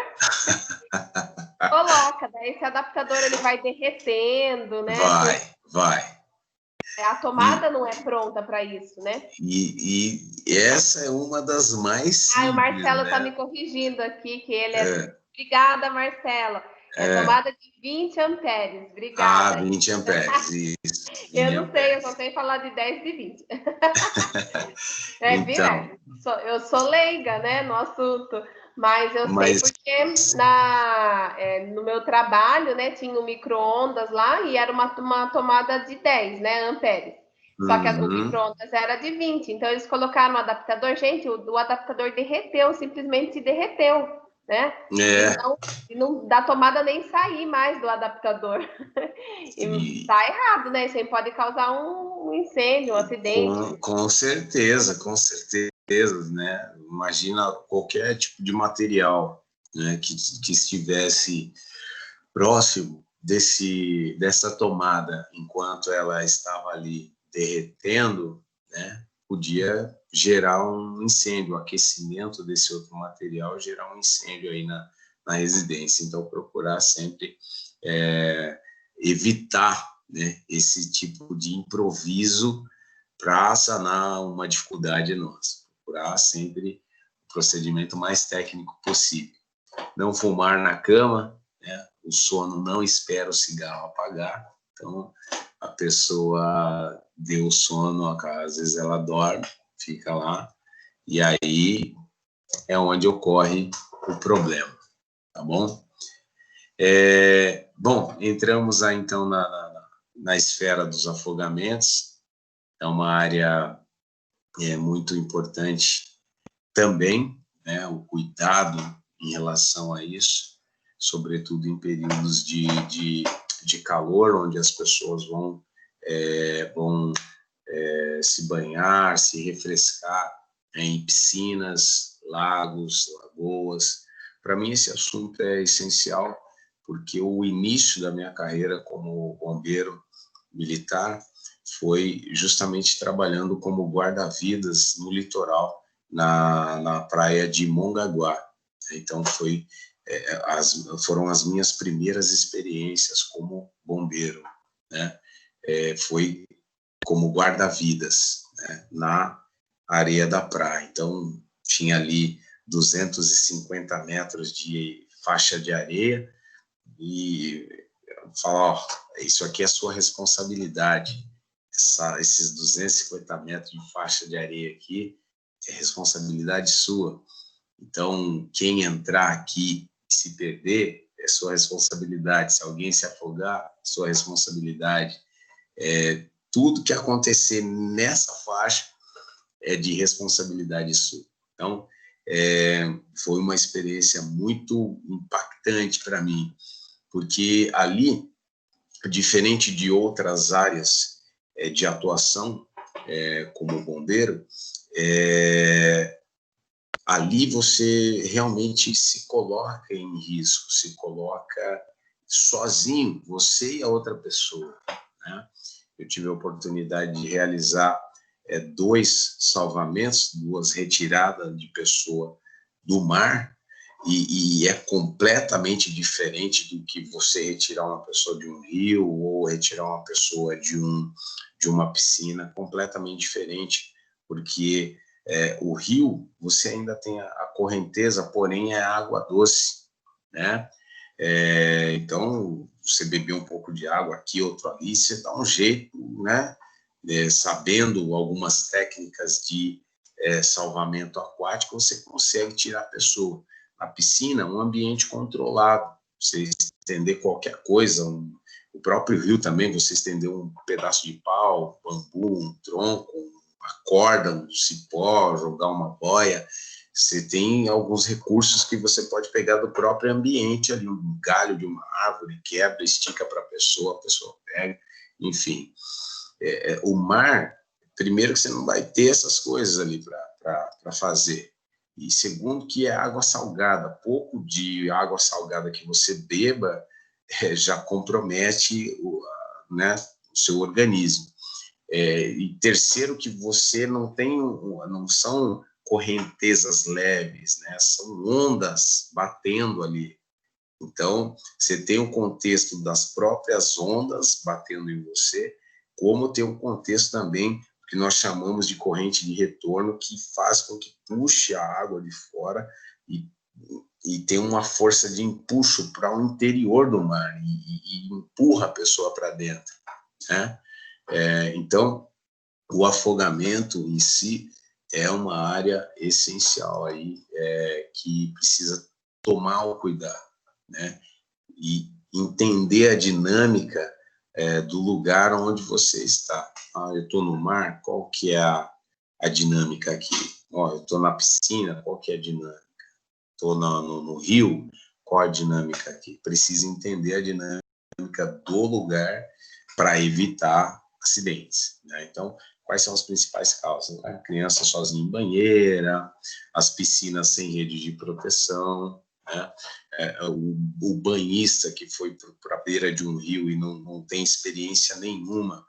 coloca. Daí esse adaptador ele vai derretendo, né? Vai. A tomada não é pronta para isso, né? E essa é uma das mais simples, o Marcelo está né? me corrigindo aqui, que ele é... Obrigada, Marcelo. Tomada de 20 amperes. Obrigada. 20 amperes, isso. Eu não sei, eu só sei falar de 10 e de 20. Então, eu sou leiga, né, no assunto, mas eu sei porque no meu trabalho, né, tinha um micro-ondas lá e era uma tomada de 10, né, amperes. Só que o micro-ondas era de 20, então eles colocaram o adaptador. Gente, o adaptador derreteu, simplesmente derreteu, né? E não dá tomada nem sair mais do adaptador. E tá errado, né? Isso aí pode causar um incêndio, um acidente. Com certeza, né? Imagina qualquer tipo de material, né, que estivesse próximo dessa tomada, enquanto ela estava ali derretendo, né, podia gerar um incêndio, o aquecimento desse outro material gerar um incêndio aí na residência. Então, procurar sempre evitar, né, esse tipo de improviso para sanar uma dificuldade nossa. Procurar sempre o procedimento mais técnico possível. Não fumar na cama, né? O sono não espera o cigarro apagar. Então, a pessoa deu sono, às vezes ela dorme, fica lá, e aí é onde ocorre o problema, tá bom? Bom, entramos aí, então, na esfera dos afogamentos. É uma área muito importante também, né, o cuidado em relação a isso, sobretudo em períodos de calor, onde as pessoas vão se banhar, se refrescar em piscinas, lagos, lagoas. Para mim, esse assunto é essencial, porque o início da minha carreira como bombeiro militar foi justamente trabalhando como guarda-vidas no litoral, na praia de Mongaguá. Então, foram as minhas primeiras experiências como bombeiro, né? Foi como guarda-vidas, né, na areia da praia. Então, tinha ali 250 metros de faixa de areia e falar, isso aqui é sua responsabilidade. Esses 250 metros de faixa de areia aqui é responsabilidade sua. Então, quem entrar aqui e se perder é sua responsabilidade. Se alguém se afogar, sua responsabilidade. Tudo que acontecer nessa faixa é de responsabilidade sua. Então, foi uma experiência muito impactante para mim, porque ali, diferente de outras áreas de atuação, como bombeiro, ali você realmente se coloca em risco, se coloca sozinho, você e a outra pessoa, né? Eu tive a oportunidade de realizar 2 salvamentos, 2 retiradas de pessoa do mar, e é completamente diferente do que você retirar uma pessoa de um rio ou retirar uma pessoa de uma piscina, completamente diferente, porque o rio, você ainda tem a correnteza, porém é água doce, né? Então, você beber um pouco de água aqui, outro ali, você dá um jeito, né? Sabendo algumas técnicas de salvamento aquático, você consegue tirar a pessoa. Na piscina, um ambiente controlado, você estender qualquer coisa, o próprio rio também, você estender um pedaço de pau, um bambu, um tronco, uma corda, um cipó, jogar uma boia. Você tem alguns recursos que você pode pegar do próprio ambiente ali, um galho de uma árvore, quebra, estica para a pessoa pega, enfim. O mar, primeiro que você não vai ter essas coisas ali para fazer, e segundo que é água salgada, pouco de água salgada que você beba já compromete né, o seu organismo. E terceiro, que você não são correntezas leves, né? São ondas batendo ali. Então, você tem o contexto das próprias ondas batendo em você, como tem um contexto também que nós chamamos de corrente de retorno, que faz com que puxe a água de fora e tem uma força de empuxo para o interior do mar e empurra a pessoa para dentro, né? Então, o afogamento em si é uma área essencial aí, que precisa tomar o cuidado, né? E entender a dinâmica do lugar onde você está. Eu estou no mar, qual que é a dinâmica aqui? Eu estou na piscina, qual que é a dinâmica? Estou no rio, qual a dinâmica aqui? Precisa entender a dinâmica do lugar para evitar acidentes, né? Então, quais são as principais causas? A criança sozinha em banheira, as piscinas sem rede de proteção, né? O banhista que foi para a beira de um rio e não tem experiência nenhuma,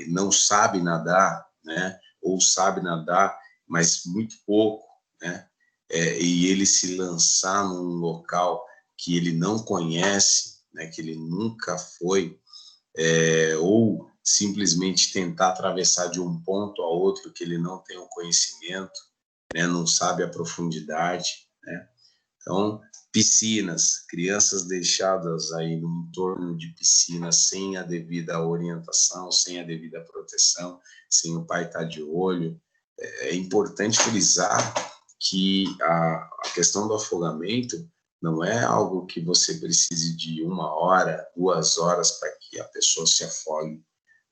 não sabe nadar, né? Ou sabe nadar, mas muito pouco, né? E ele se lançar num local que ele não conhece, né? Que ele nunca foi, ou simplesmente tentar atravessar de um ponto a outro que ele não tem o conhecimento, né? Não sabe a profundidade, né? Então, piscinas, crianças deixadas aí no entorno de piscinas sem a devida orientação, sem a devida proteção, sem o pai estar de olho. É importante frisar que a questão do afogamento não é algo que você precise de 1 hora, 2 horas para que a pessoa se afogue.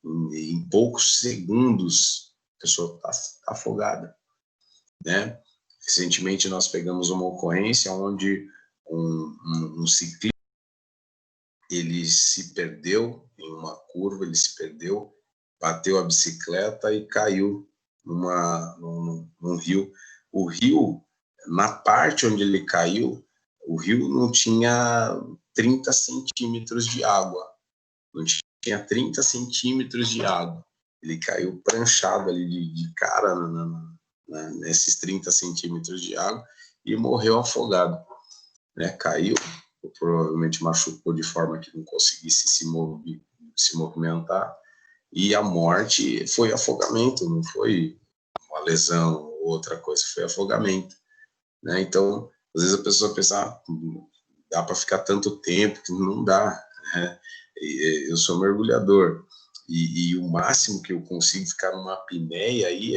Em poucos segundos, a pessoa está afogada, né? Recentemente, nós pegamos uma ocorrência onde um ciclista, ele se perdeu em uma curva, ele se perdeu, bateu a bicicleta e caiu num rio. O rio, na parte onde ele caiu, o rio não tinha 30 centímetros de água. Não tinha 30 centímetros de água. Ele caiu pranchado ali de cara nesses 30 centímetros de água e morreu afogado, né? Caiu, provavelmente machucou de forma que não conseguisse se movimentar, e a morte foi afogamento, não foi uma lesão ou outra coisa, foi afogamento, né? Então, às vezes a pessoa pensa, dá para ficar tanto tempo, que não dá, né? Eu sou mergulhador, e o máximo que eu consigo ficar numa apneia aí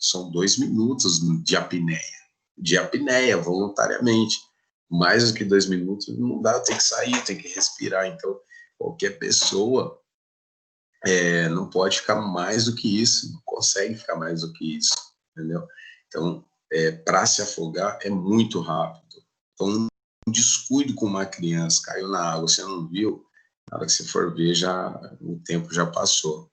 são 2 minutos de apneia, voluntariamente. Mais do que 2 minutos não dá, tem que sair, tem que respirar. Então, qualquer pessoa não pode ficar mais do que isso, não consegue ficar mais do que isso, entendeu? Então, para se afogar é muito rápido. Então, um descuido com uma criança, caiu na água, você não viu, na hora que você for ver, o tempo já passou.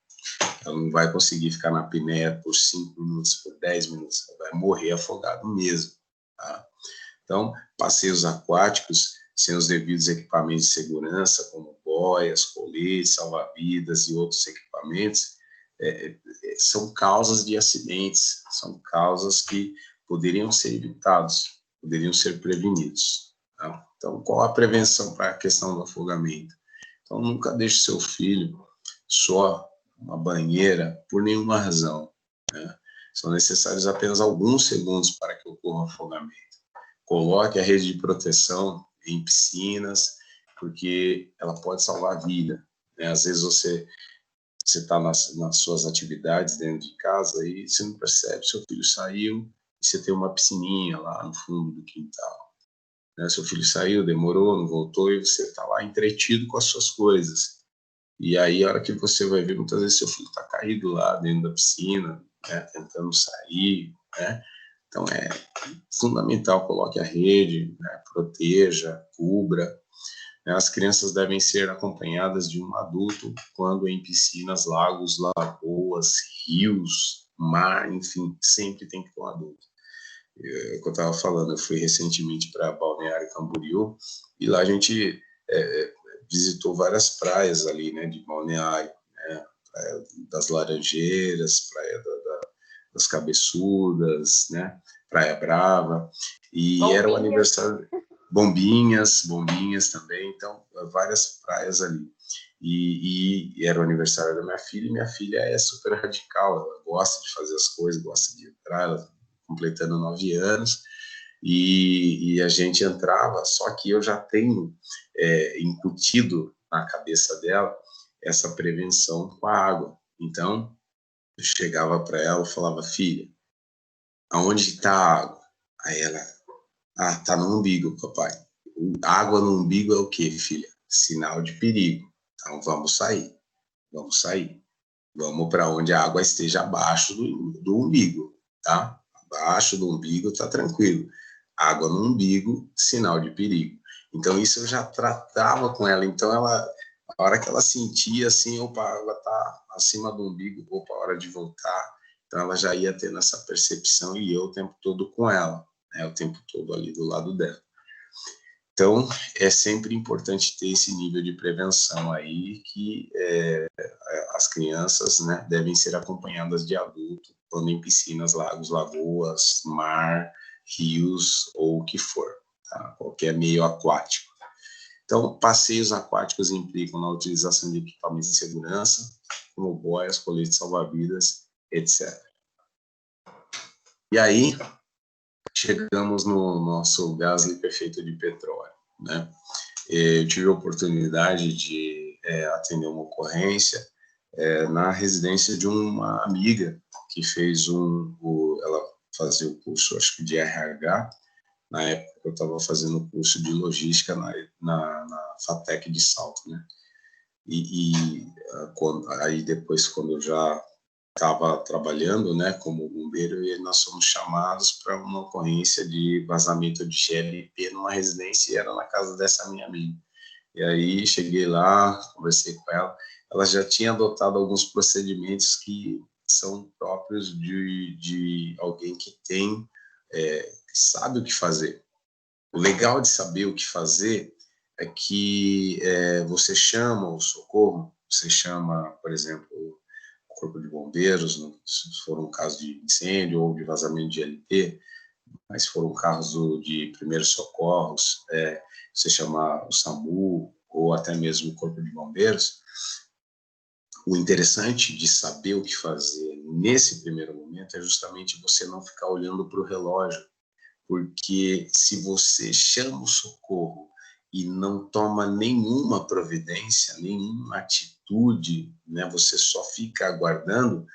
Ela não vai conseguir ficar na apneia por 5 minutos, por 10 minutos, ela vai morrer afogado mesmo, tá? Então, passeios aquáticos sem os devidos equipamentos de segurança, como boias, coletes, salva-vidas e outros equipamentos, são causas de acidentes, são causas que poderiam ser evitados, poderiam ser prevenidos, tá? Então, qual a prevenção para a questão do afogamento? Então, nunca deixe seu filho só uma banheira por nenhuma razão, né? São necessários apenas alguns segundos para que ocorra o afogamento. Coloque a rede de proteção em piscinas, porque ela pode salvar a vida, né? Às vezes você está nas suas atividades dentro de casa e você não percebe, seu filho saiu e você tem uma piscininha lá no fundo do quintal, né? Seu filho saiu, demorou, não voltou e você está lá entretido com as suas coisas. E aí, a hora que você vai ver, muitas vezes seu filho está caído lá dentro da piscina, né, tentando sair, né? Então, é fundamental, coloque a rede, né, proteja, cubra, né? As crianças devem ser acompanhadas de um adulto quando em piscinas, lagos, lagoas, rios, mar, enfim, sempre tem que ter um adulto. Como eu estava falando, eu fui recentemente para Balneário Camboriú e lá a gente visitou várias praias ali, né, de Balneário, né, Praia das Laranjeiras, das Cabeçudas, né? Praia Brava, e Bombinhas. Era o aniversário... Bombinhas também, então, várias praias ali. E era o aniversário da minha filha, e minha filha é super radical, ela gosta de fazer as coisas, gosta de entrar, ela completando 9 anos, e a gente entrava, só que eu já tenho incutido na cabeça dela essa prevenção com a água. Então, eu chegava para ela e falava, filha, aonde está a água? Aí ela, tá no umbigo, papai. Água no umbigo é o quê, filha? Sinal de perigo. Então, vamos sair. Vamos para onde a água esteja abaixo do umbigo, tá? Abaixo do umbigo tá tranquilo. Água no umbigo, sinal de perigo. Então, isso eu já tratava com ela. Então, ela, a hora que ela sentia assim, opa, a água tá acima do umbigo, opa, hora de voltar. Então, ela já ia tendo essa percepção e eu o tempo todo com ela, né? O tempo todo ali do lado dela. Então, é sempre importante ter esse nível de prevenção aí, que as crianças, né, devem ser acompanhadas de adulto, quando em piscinas, lagos, lagoas, mar, rios ou o que for, tá? Qualquer meio aquático. Então, passeios aquáticos implicam na utilização de equipamentos de segurança, como boias, coletes salva-vidas, etc. E aí, chegamos no nosso gás liquefeito de petróleo, né? Eu tive a oportunidade de atender uma ocorrência na residência de uma amiga que fez ela fazia o curso, acho que de RH, na época eu estava fazendo o curso de logística na FATEC de Salto, né? Aí depois, quando eu já estava trabalhando, né, como bombeiro, e nós fomos chamados para uma ocorrência de vazamento de GLP numa residência, e era na casa dessa minha amiga. E aí cheguei lá, conversei com ela, ela já tinha adotado alguns procedimentos que são próprios de alguém que tem, que sabe o que fazer. O legal de saber o que fazer é que você chama o socorro, você chama, por exemplo, Corpo de Bombeiros, se for um caso de incêndio ou de vazamento de LP, mas se for um caso de primeiros socorros, você chama o SAMU ou até mesmo o Corpo de Bombeiros. O interessante de saber o que fazer nesse primeiro momento é justamente você não ficar olhando para o relógio, porque se você chama o socorro e não toma nenhuma providência, nenhuma atitude, né, você só fica aguardando,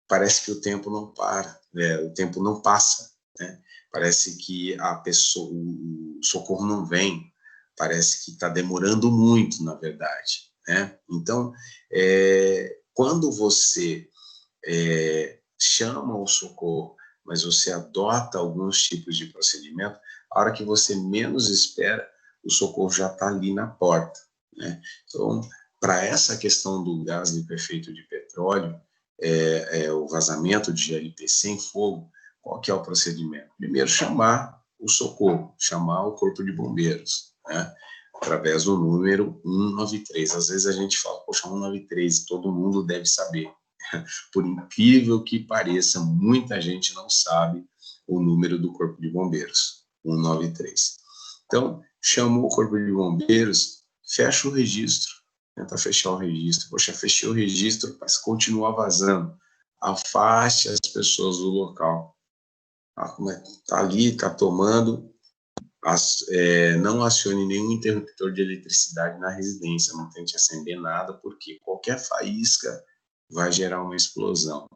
parece que o tempo não para, o tempo não passa, né? Parece que o socorro não vem, parece que está demorando muito, na verdade, né? Então, quando você chama o socorro, mas você adota alguns tipos de procedimento, a hora que você menos espera, o socorro já está ali na porta, né? Então, para essa questão do gás liquefeito de petróleo, o vazamento de GLP sem fogo, qual que é o procedimento? Primeiro, chamar o socorro, chamar o Corpo de Bombeiros, né? Através do número 193. Às vezes a gente fala, poxa, 193, todo mundo deve saber. Por incrível que pareça, muita gente não sabe o número do Corpo de Bombeiros, 193. Então, chamou o Corpo de Bombeiros, fecha o registro, tenta fechar o registro. Poxa, fechei o registro, mas continua vazando. Afaste as pessoas do local. Está ali, está tomando, não acione nenhum interruptor de eletricidade na residência, não tente acender nada, porque qualquer faísca vai gerar uma explosão.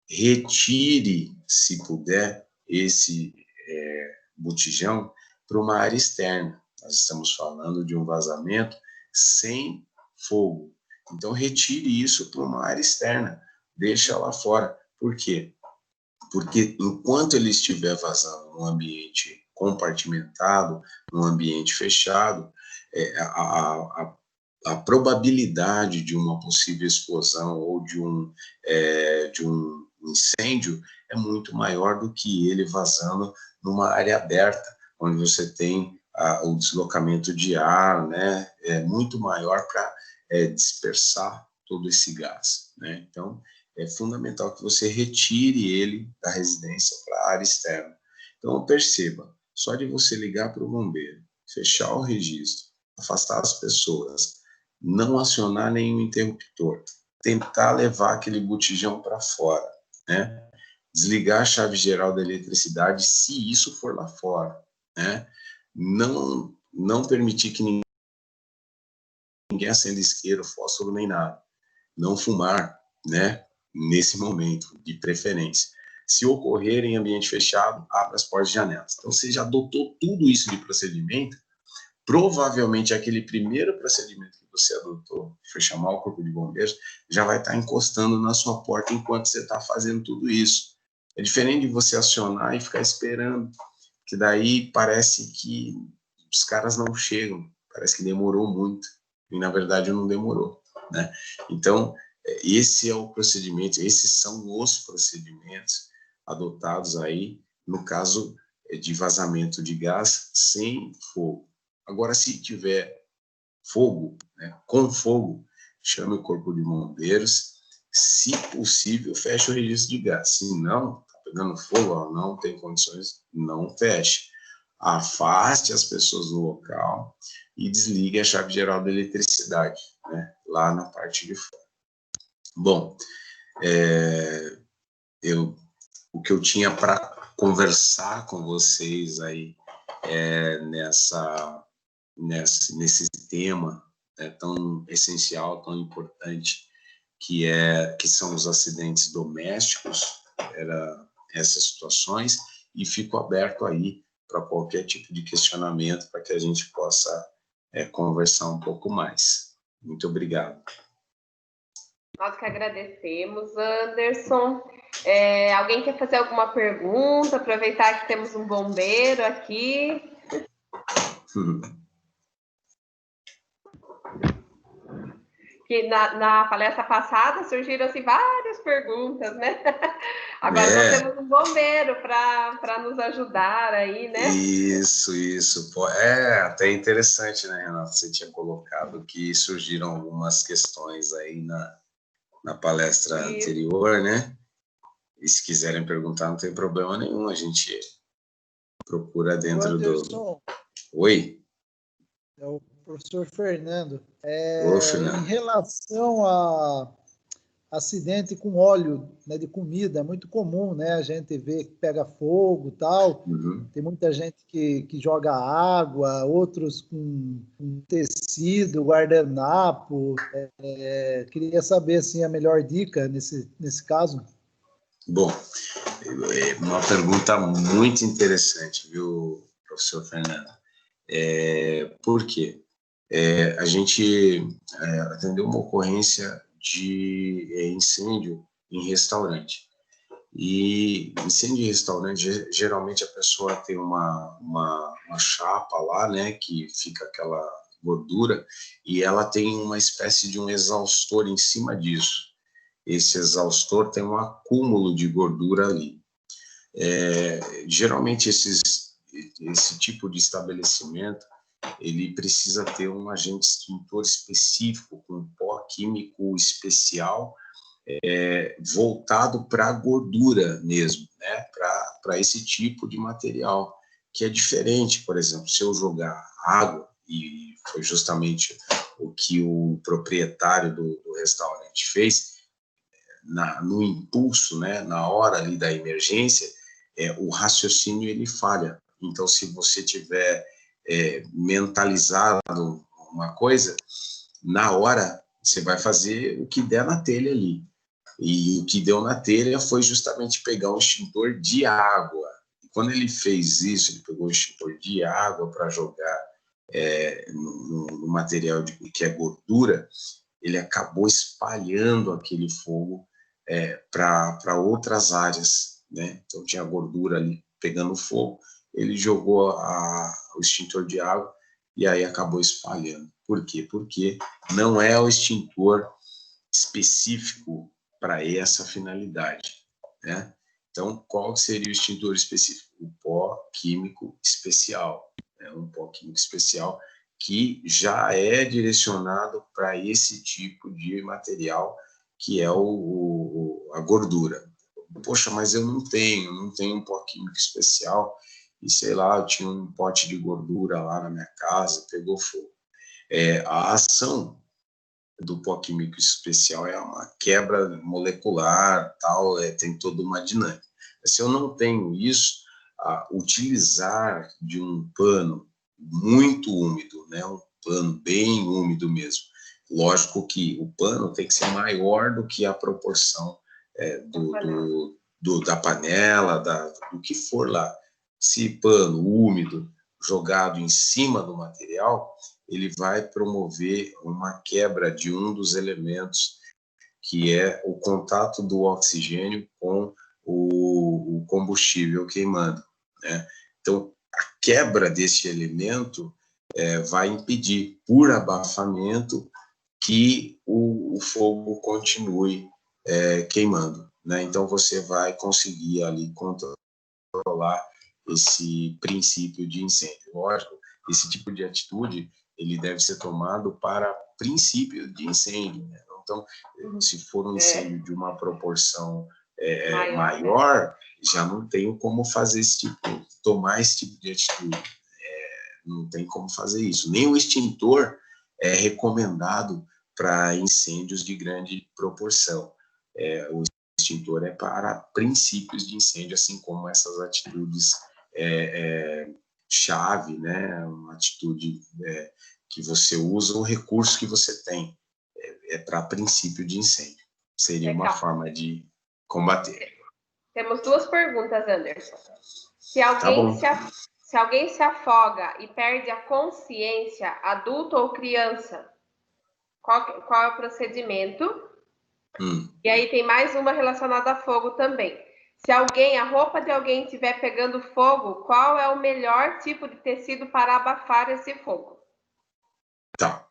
Retire, se puder, esse botijão para uma área externa. Nós estamos falando de um vazamento sem fogo. Então, retire isso para uma área externa. Deixa lá fora. Por quê? Porque enquanto ele estiver vazando num ambiente compartimentado, num ambiente fechado, a probabilidade de uma possível explosão ou de um incêndio é muito maior do que ele vazando numa área aberta, onde você tem o deslocamento de ar, né? É muito maior para dispersar todo esse gás, né? Então, é fundamental que você retire ele da residência para a área externa. Então, perceba, só de você ligar para o bombeiro, fechar o registro, afastar as pessoas, não acionar nenhum interruptor, tentar levar aquele botijão para fora, né? Desligar a chave geral da eletricidade, se isso for lá fora, né? Não permitir que ninguém acenda isqueiro, fósforo, nem nada. Não fumar, né? Nesse momento, de preferência. Se ocorrer em ambiente fechado, abra as portas e janelas. Então, você já adotou tudo isso de procedimento, provavelmente aquele primeiro procedimento que você adotou, que foi chamar o corpo de bombeiros, já vai estar encostando na sua porta enquanto você está fazendo tudo isso. É diferente de você acionar e ficar esperando, que daí parece que os caras não chegam, parece que demorou muito, e na verdade não demorou, né? Então, esse é o procedimento, esses são os procedimentos adotados aí, no caso de vazamento de gás sem fogo. Agora, se tiver fogo, né, com fogo, chame o corpo de bombeiros, se possível, feche o registro de gás. Se não, está pegando fogo, ó, não tem condições, não feche. Afaste as pessoas do local e desligue a chave geral da eletricidade, né, lá na parte de fora. Bom, o que eu tinha para conversar com vocês aí nesse tema tão essencial, tão importante, que são os acidentes domésticos, essas situações, e fico aberto aí para qualquer tipo de questionamento, para que a gente possa conversar um pouco mais. Muito obrigado. Nós que agradecemos, Anderson. Alguém quer fazer alguma pergunta? Aproveitar que temos um bombeiro aqui. Que na palestra passada surgiram assim, várias perguntas, né? Agora nós temos um bombeiro para nos ajudar aí, né? Isso. Pô, até interessante, né, Renata? Você tinha colocado que surgiram algumas questões aí na palestra anterior, né? E se quiserem perguntar, não tem problema nenhum, a gente procura dentro do... Oi? É o professor Fernando. Fernando. Em relação a acidente com óleo, né, de comida, é muito comum, né? A gente vê que pega fogo e tal. Uhum. Tem muita gente que joga água, outros com tecido, guardanapo. Queria saber assim, a melhor dica nesse caso. Bom, uma pergunta muito interessante, viu, professor Fernando? Por quê? A gente atendeu uma ocorrência de incêndio em restaurante. E incêndio em restaurante, geralmente a pessoa tem uma chapa lá, né, que fica aquela gordura, e ela tem uma espécie de um exaustor em cima disso. Esse exaustor tem um acúmulo de gordura ali. Geralmente esse tipo de estabelecimento, ele precisa ter um agente extintor específico, com pó químico especial, voltado para a gordura mesmo, né? Para esse tipo de material, que é diferente, por exemplo, se eu jogar água, e foi justamente o que o proprietário do restaurante fez, no impulso, né, na hora ali da emergência, o raciocínio ele falha. Então, se você tiver mentalizado uma coisa, na hora você vai fazer o que der na telha ali. E o que deu na telha foi justamente pegar um extintor de água. E quando ele fez isso, ele pegou o extintor de água para jogar no material que é gordura, ele acabou espalhando aquele fogo para outras áreas, né? Então tinha gordura ali pegando fogo, ele jogou o extintor de água e aí acabou espalhando. Por quê? Porque não é o extintor específico para essa finalidade, né? Então, qual seria o extintor específico? O pó químico especial, um pó químico especial que já é direcionado para esse tipo de material, que é a gordura. Poxa, mas eu não tenho um pó químico especial, e sei lá, eu tinha um pote de gordura lá na minha casa, pegou fogo. A ação do pó químico especial é uma quebra molecular, tal, tem toda uma dinâmica. Se eu não tenho isso, utilizar de um pano muito úmido, né, um pano bem úmido mesmo, lógico que o pano tem que ser maior do que a proporção da panela, do que for lá. Se pano úmido jogado em cima do material, ele vai promover uma quebra de um dos elementos, que é o contato do oxigênio com o combustível queimando, né? Então, a quebra desse elemento vai impedir, por abafamento, que o fogo continue queimando, né? Então, você vai conseguir ali controlar esse princípio de incêndio. Lógico, esse tipo de atitude ele deve ser tomado para princípio de incêndio, né? Então, se for um incêndio de uma proporção maior, já não tenho como fazer tomar esse tipo de atitude. Não tem como fazer isso. Nem o extintor é recomendado para incêndios de grande proporção. O extintor é para princípios de incêndio, assim como essas atitudes chave, né? Uma atitude que você usa, um recurso que você tem para princípio de incêndio. Seria uma forma de combater. Temos duas perguntas, Anderson. Se alguém se afoga e perde a consciência, adulto ou criança, qual é o procedimento? E aí tem mais uma relacionada a fogo também. Se a roupa de alguém estiver pegando fogo, qual é o melhor tipo de tecido para abafar esse fogo? Tá.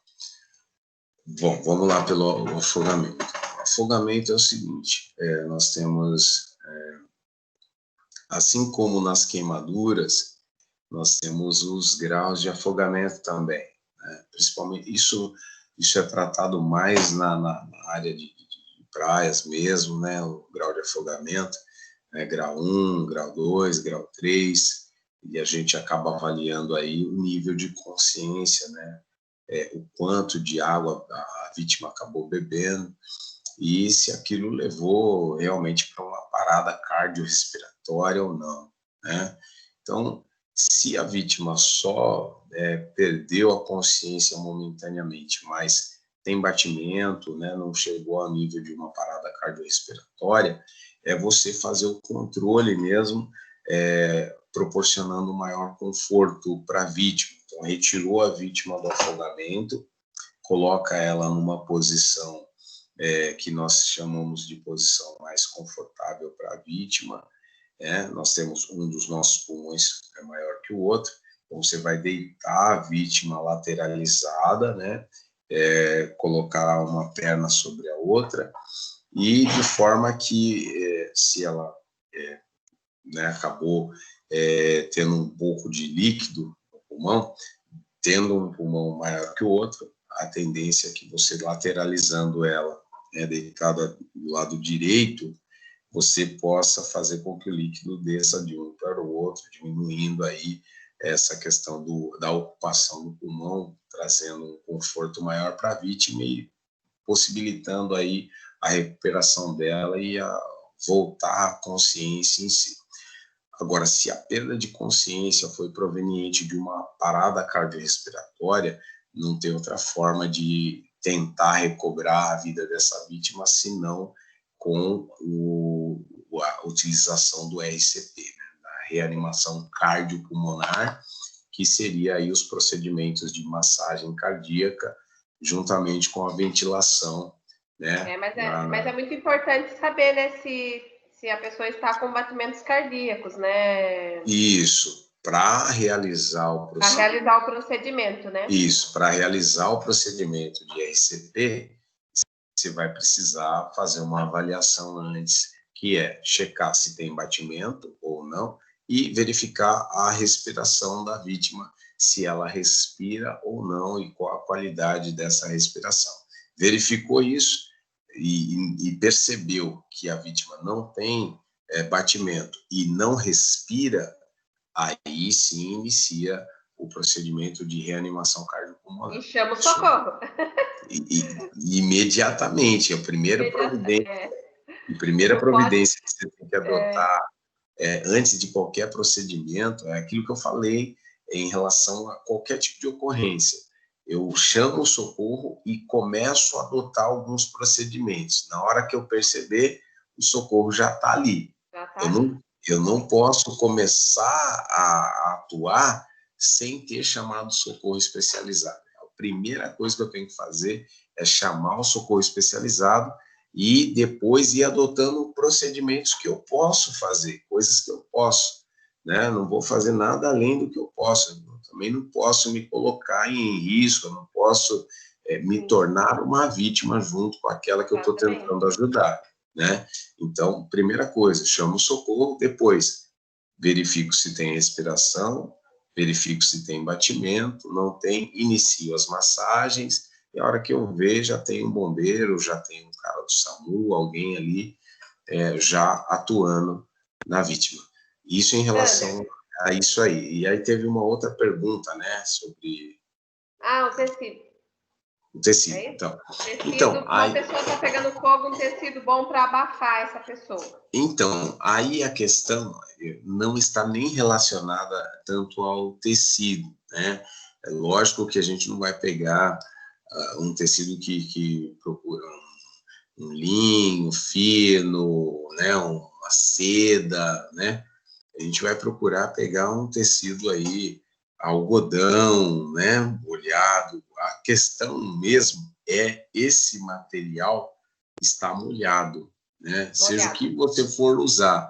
Bom, vamos lá pelo afogamento. O afogamento é o seguinte, nós temos, assim como nas queimaduras, nós temos os graus de afogamento também, né? Principalmente, isso é tratado mais na área de praias mesmo, né? O grau de afogamento, grau 1, grau 2, grau 3, e a gente acaba avaliando aí o nível de consciência, né? O quanto de água a vítima acabou bebendo e se aquilo levou realmente para uma parada cardiorrespiratória ou não, né? Então, se a vítima só perdeu a consciência momentaneamente, mas tem batimento, né, não chegou ao nível de uma parada cardiorrespiratória, é você fazer o controle mesmo, proporcionando maior conforto para a vítima. Então, retirou a vítima do afogamento, coloca ela numa posição que nós chamamos de posição mais confortável para a vítima. Nós temos um dos nossos pulmões maior que o outro, então você vai deitar a vítima lateralizada, né? Colocar uma perna sobre a outra, e de forma que, se ela acabou tendo um pouco de líquido no pulmão, tendo um pulmão maior que o outro, a tendência é que você, lateralizando ela, deitada do lado direito, você possa fazer com que o líquido desça de um para o outro, diminuindo aí essa questão da ocupação do pulmão, trazendo um conforto maior para a vítima e possibilitando aí a recuperação dela e a voltar à consciência em si. Agora, se a perda de consciência foi proveniente de uma parada cardiorrespiratória, não tem outra forma de tentar recobrar a vida dessa vítima, senão com a utilização do RCP, né, da reanimação cardiopulmonar, que seria aí os procedimentos de massagem cardíaca, juntamente com a ventilação, né? Mas é muito importante saber, né, se a pessoa está com batimentos cardíacos, né? Isso, para realizar o procedimento. Para realizar o procedimento, né? Isso, para realizar o procedimento de RCP, você vai precisar fazer uma avaliação antes, que é checar se tem batimento ou não, e verificar a respiração da vítima, se ela respira ou não e qual a qualidade dessa respiração. Verificou isso e percebeu que a vítima não tem batimento e não respira, aí sim inicia o procedimento de reanimação cardiopulmonar. E chama o socorro. Imediatamente, a primeira providência que você tem que adotar antes de qualquer procedimento é aquilo que eu falei em relação a qualquer tipo de ocorrência. Eu chamo o socorro e começo a adotar alguns procedimentos. Na hora que eu perceber, o socorro já está ali. Eu não posso começar a atuar sem ter chamado socorro especializado. A primeira coisa que eu tenho que fazer é chamar o socorro especializado e depois ir adotando procedimentos que eu posso fazer, coisas que eu posso, né? Não vou fazer nada além do que eu posso. Eu também não posso me colocar em risco, eu não posso me tornar uma vítima junto com aquela que eu estou tentando ajudar, né? Então, primeira coisa, chamo o socorro, depois verifico se tem respiração, verifico se tem batimento, não tem, inicio as massagens, e a hora que eu ver, já tem um bombeiro, já tem um cara do SAMU, alguém ali já atuando na vítima. Isso em relação a isso aí. E aí teve uma outra pergunta, né, sobre... o tecido. O tecido, então, uma pessoa está pegando fogo, um tecido bom para abafar essa pessoa. Então, aí a questão não está nem relacionada tanto ao tecido, né? É lógico que a gente não vai pegar um tecido que procura um linho fino, né? Uma seda, né? A gente vai procurar pegar um tecido aí, algodão, né? Molhado. A questão mesmo é esse material estar molhado, né? Seja o que você for usar.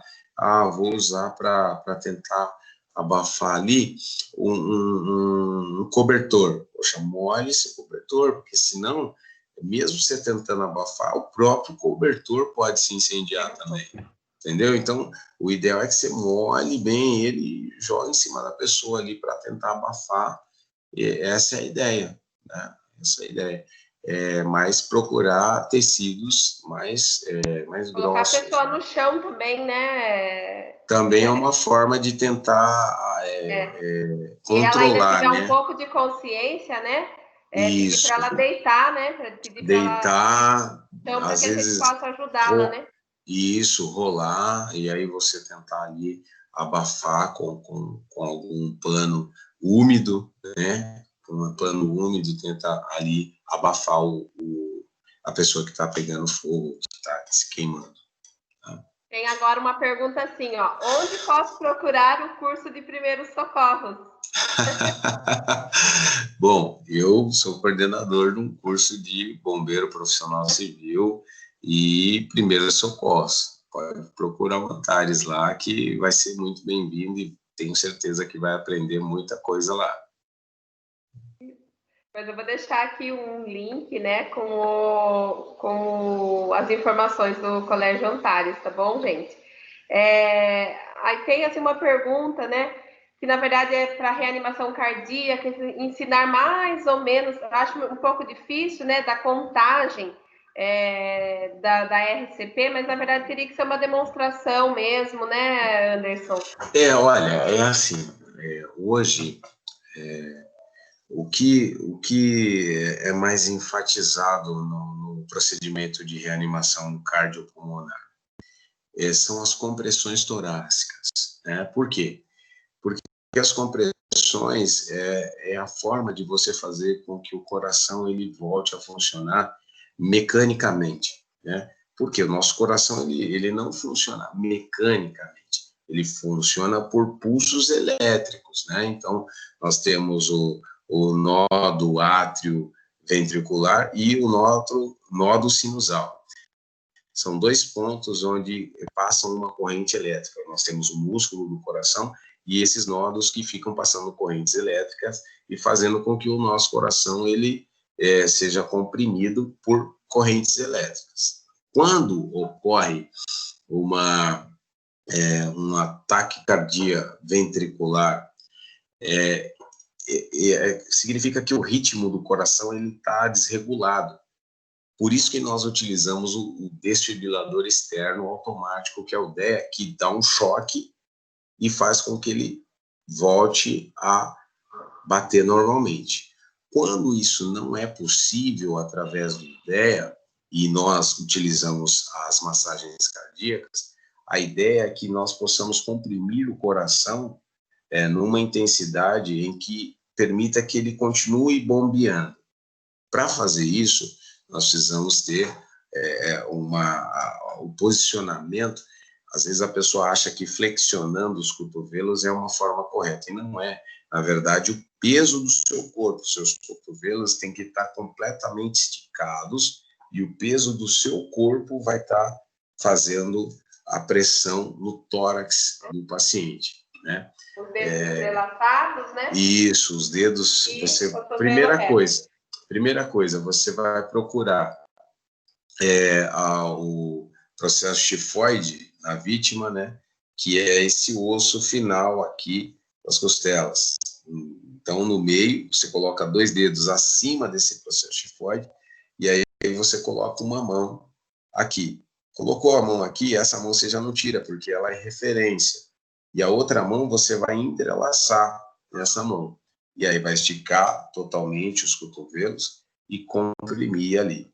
Vou usar para tentar abafar ali um cobertor. Poxa, molhe esse cobertor, porque senão, mesmo você tentando abafar, o próprio cobertor pode se incendiar também. Entendeu? Então, o ideal é que você molhe bem ele e jogue em cima da pessoa ali para tentar abafar. Essa é a ideia, né? Essa é a ideia. Mas procurar tecidos mais grossos. Colocar a pessoa no chão também, né? Também é uma forma de tentar controlar, e ela ainda tiver né? um pouco de consciência, né? Isso. Pedir para ela deitar, né? Pedir deitar, então, para às que a vezes, gente possa ajudá-la, né? Isso, rolar, e aí você tentar ali abafar com algum pano úmido, né? Com um pano úmido, tenta ali abafar a pessoa que está pegando fogo, que está se queimando. Tá? Tem agora uma pergunta assim, ó. Onde posso procurar o curso de primeiros socorros? Bom, eu sou coordenador de um curso de bombeiro profissional civil e primeiros socorros. Pode procurar o Antares lá, que vai ser muito bem-vindo e tenho certeza que vai aprender muita coisa lá. Mas eu vou deixar aqui um link, né, com as informações do Colégio Antares, tá bom, gente? Aí tem assim uma pergunta, né, que na verdade é para reanimação cardíaca, ensinar mais ou menos, acho um pouco difícil, né, da contagem da RCP, mas na verdade teria que ser uma demonstração mesmo, né, Anderson? Olha, é assim, hoje o que é mais enfatizado no procedimento de reanimação cardiopulmonar são as compressões torácicas, né? Por quê? Porque as compressões é a forma de você fazer com que o coração ele volte a funcionar mecanicamente, né? Porque o nosso coração ele não funciona mecanicamente, ele funciona por pulsos elétricos, né? Então, nós temos o nó do átrio ventricular e o nó do sinusal. São dois pontos onde passam uma corrente elétrica. Nós temos o músculo do coração e esses nódulos que ficam passando correntes elétricas e fazendo com que o nosso coração ele seja comprimido por correntes elétricas. Quando ocorre uma taquicardia ventricular significa que o ritmo do coração está desregulado. Por isso que nós utilizamos o desfibrilador externo automático, que é o DEA, que dá um choque e faz com que ele volte a bater normalmente. Quando isso não é possível através do DEA, e nós utilizamos as massagens cardíacas, a ideia é que nós possamos comprimir o coração numa intensidade em que permita que ele continue bombeando. Para fazer isso, nós precisamos ter o posicionamento. Às vezes a pessoa acha que flexionando os cotovelos é uma forma correta, e não é. Na verdade, o peso do seu corpo, seus cotovelos têm que estar completamente esticados, e o peso do seu corpo vai estar fazendo a pressão no tórax do paciente, né? Os dedos entrelaçados, né? Isso, os dedos. Primeira coisa, você vai procurar o processo tifoide na vítima, né? Que é esse osso final aqui das costelas. Então, no meio, você coloca 2 dedos acima desse processo tifoide, e aí você coloca uma mão aqui. Colocou a mão aqui, essa mão você já não tira, porque ela é referência. E a outra mão você vai entrelaçar nessa mão. E aí vai esticar totalmente os cotovelos e comprimir ali.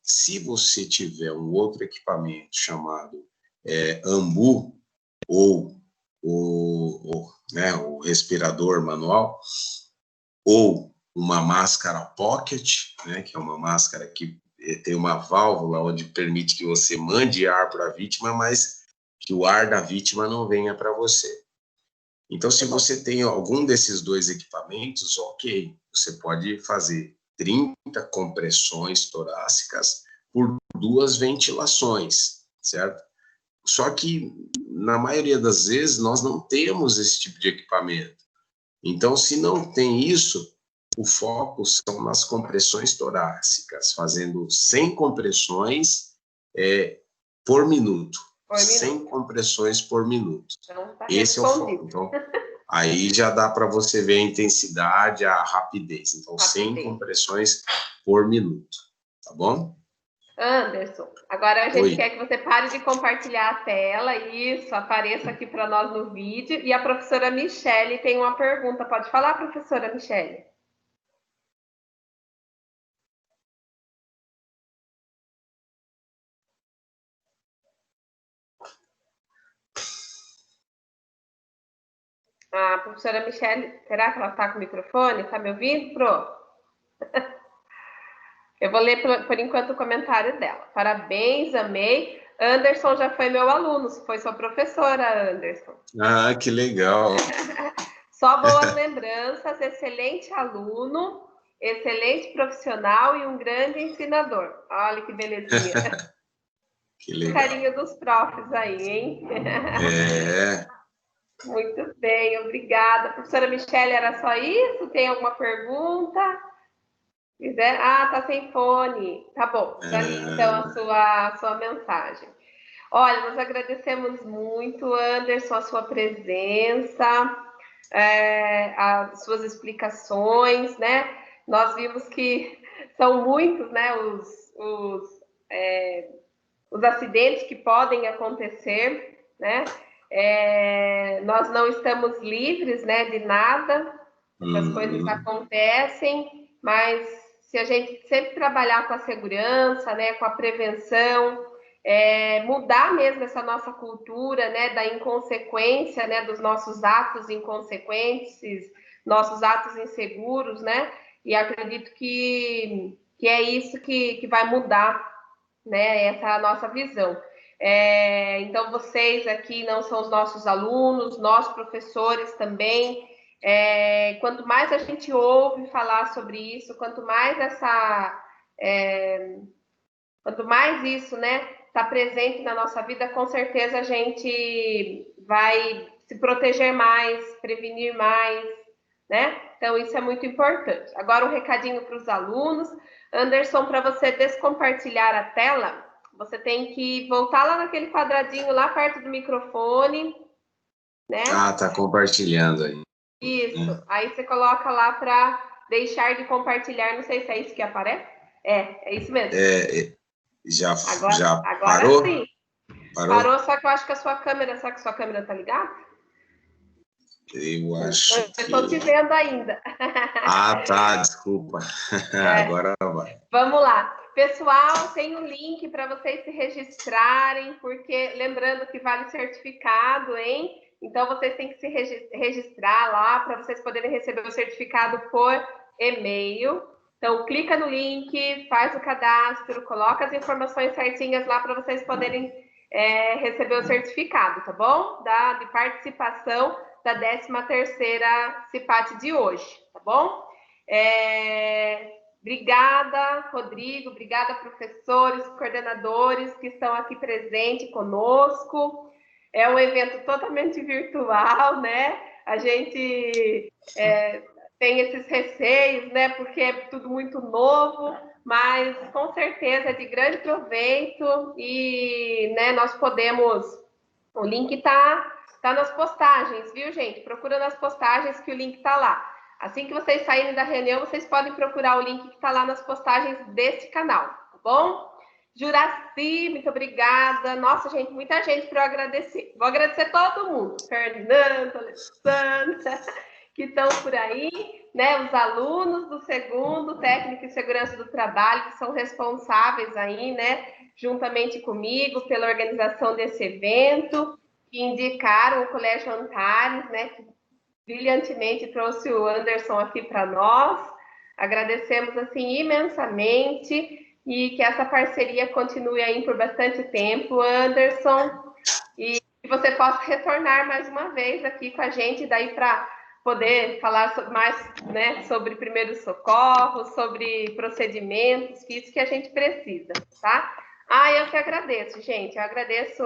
Se você tiver um outro equipamento chamado AMBU, ou o respirador manual, ou uma máscara pocket, né, que é uma máscara que tem uma válvula onde permite que você mande ar para a vítima, mas que o ar da vítima não venha para você. Então, se você tem algum desses 2 equipamentos, ok, você pode fazer 30 compressões torácicas por 2 ventilações, certo? Só que, na maioria das vezes, nós não temos esse tipo de equipamento. Então, se não tem isso, o foco são nas compressões torácicas, fazendo 100 compressões por minuto. 100 compressões por minuto. Então, esse é o foco. Então, aí já dá para você ver a intensidade, a rapidez. Então, 100 compressões por minuto. Tá bom? Anderson, agora a gente quer que você pare de compartilhar a tela, isso, apareça aqui para nós no vídeo, e a professora Michele tem uma pergunta. Pode falar, professora Michele? A professora Michele, será que ela está com o microfone? Está me ouvindo, Pro? Eu vou ler por enquanto o comentário dela. Parabéns, amei. Anderson já foi meu aluno, foi sua professora, Anderson. Ah, que legal. Só boas lembranças, excelente aluno, excelente profissional e um grande ensinador. Olha que belezinha. Que legal. Carinho dos profs aí, hein? Muito bem, obrigada. Professora Michele, era só isso? Tem alguma pergunta? Tá sem fone. Tá bom, já li então a sua mensagem. Olha, nós agradecemos muito, Anderson, a sua presença, as suas explicações, né? Nós vimos que são muitos, né, os acidentes que podem acontecer, né? Nós não estamos livres, né, de nada, essas coisas acontecem, mas se a gente sempre trabalhar com a segurança, né, com a prevenção, mudar mesmo essa nossa cultura, né, da inconsequência, né, dos nossos atos inconsequentes, nossos atos inseguros, né, e acredito que é isso que vai mudar, né, essa nossa visão. Então, vocês aqui não são os nossos alunos, nós professores também. Quanto mais a gente ouve falar sobre isso, quanto mais isso, né, está presente na nossa vida, com certeza a gente vai se proteger mais, prevenir mais, né? Então, isso é muito importante. Agora, um recadinho para os alunos. Anderson, para você descompartilhar a tela, você tem que voltar lá naquele quadradinho lá perto do microfone, né? Tá compartilhando aí. Isso. Aí você coloca lá para deixar de compartilhar. Não sei se é isso que aparece. É isso mesmo. Já agora parou? Sim. Parou, só que eu acho que a sua câmera... Será que a sua câmera tá ligada? Eu acho Eu estou te vendo ainda. Ah, tá, desculpa. Agora vai. Vamos lá. Pessoal, tem um link para vocês se registrarem, porque lembrando que vale certificado, hein? Então, vocês têm que se registrar lá para vocês poderem receber o certificado por e-mail. Então, clica no link, faz o cadastro, coloca as informações certinhas lá para vocês poderem receber o certificado, tá bom? De participação da 13ª CIPAT de hoje, tá bom? Obrigada, Rodrigo, obrigada, professores, coordenadores que estão aqui presentes conosco. É um evento totalmente virtual, né? A gente tem esses receios, né? Porque é tudo muito novo, mas com certeza é de grande proveito e, né, nós podemos... O link está nas postagens, viu, gente? Procura nas postagens que o link está lá. Assim que vocês saírem da reunião, vocês podem procurar o link que está lá nas postagens desse canal, tá bom? Juraci, muito obrigada. Nossa, gente, muita gente para eu agradecer. Vou agradecer todo mundo. Fernando, Alessandra, que estão por aí, né? Os alunos do segundo, técnico em segurança do trabalho, que são responsáveis aí, né? Juntamente comigo, pela organização desse evento, que indicaram o Colégio Antares, né? Que brilhantemente trouxe o Anderson aqui para nós. Agradecemos, assim, imensamente e que essa parceria continue aí por bastante tempo, Anderson, e que você possa retornar mais uma vez aqui com a gente, daí para poder falar mais, né, sobre primeiros socorros, sobre procedimentos, que isso que a gente precisa, tá? Eu que agradeço, gente, eu agradeço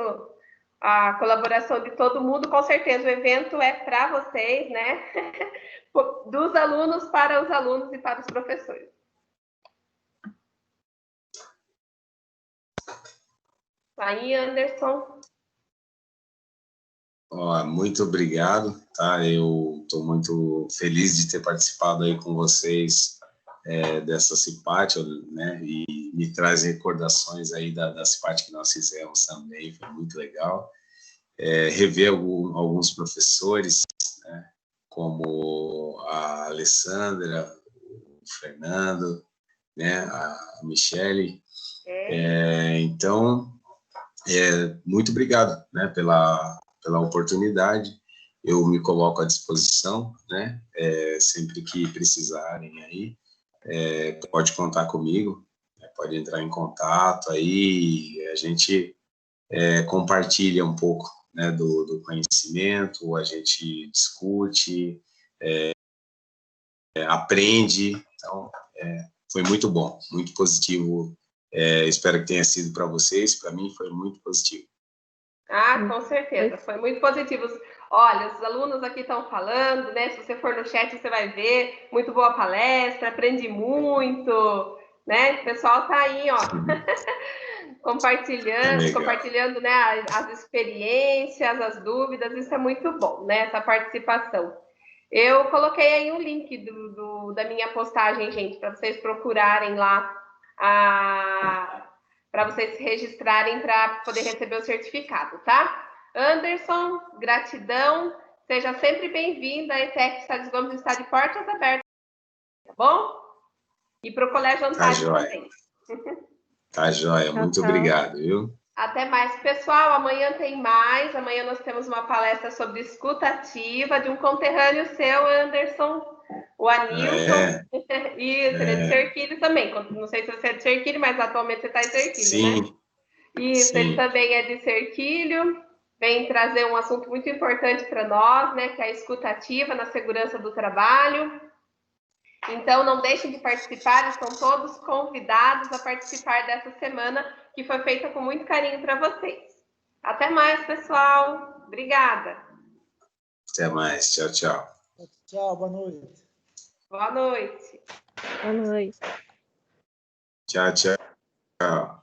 a colaboração de todo mundo, com certeza o evento é para vocês, né? Dos alunos para os alunos e para os professores. Aí, Anderson. Muito obrigado, tá? Eu estou muito feliz de ter participado aí com vocês dessa CIPAT, né? E me traz recordações aí da CIPAT que nós fizemos também, foi muito legal. Rever alguns professores, né? Como a Alessandra, o Fernando, né? A Michele. Então, muito obrigado, né? Pela oportunidade. Eu me coloco à disposição, né? Sempre que precisarem aí, pode contar comigo, né? Pode entrar em contato aí, a gente compartilha um pouco, né, do conhecimento, a gente discute, aprende, então foi muito bom, muito positivo, espero que tenha sido para vocês, para mim foi muito positivo. Com certeza, foi muito positivo. Olha, os alunos aqui estão falando, né? Se você for no chat, você vai ver. Muito boa palestra, aprendi muito, né? O pessoal tá aí, ó, compartilhando, né, as experiências, as dúvidas. Isso é muito bom, né? Essa participação. Eu coloquei aí um link da minha postagem, gente, para vocês procurarem lá para vocês se registrarem para poder receber o certificado, tá? Anderson, gratidão, seja sempre bem-vindo. A ETEC Salles Gomes está de portas abertas, tá bom? E para o Colégio Antares também. Tá joia, muito obrigado, viu? Até mais, pessoal. Amanhã tem mais. Amanhã nós temos uma palestra sobre escuta ativa de um conterrâneo seu, Anderson, o Anilton. Isso, ele é de Serquilho também. Não sei se você é de Serquilho, mas atualmente você está em Serquilho, né? Isso, ele também é de Serquilho. Vem trazer um assunto muito importante para nós, né? Que é a escuta ativa na segurança do trabalho. Então, não deixem de participar, estão todos convidados a participar dessa semana, que foi feita com muito carinho para vocês. Até mais, pessoal. Obrigada. Até mais. Tchau, tchau. Tchau, boa noite. Boa noite. Boa noite. Tchau, tchau.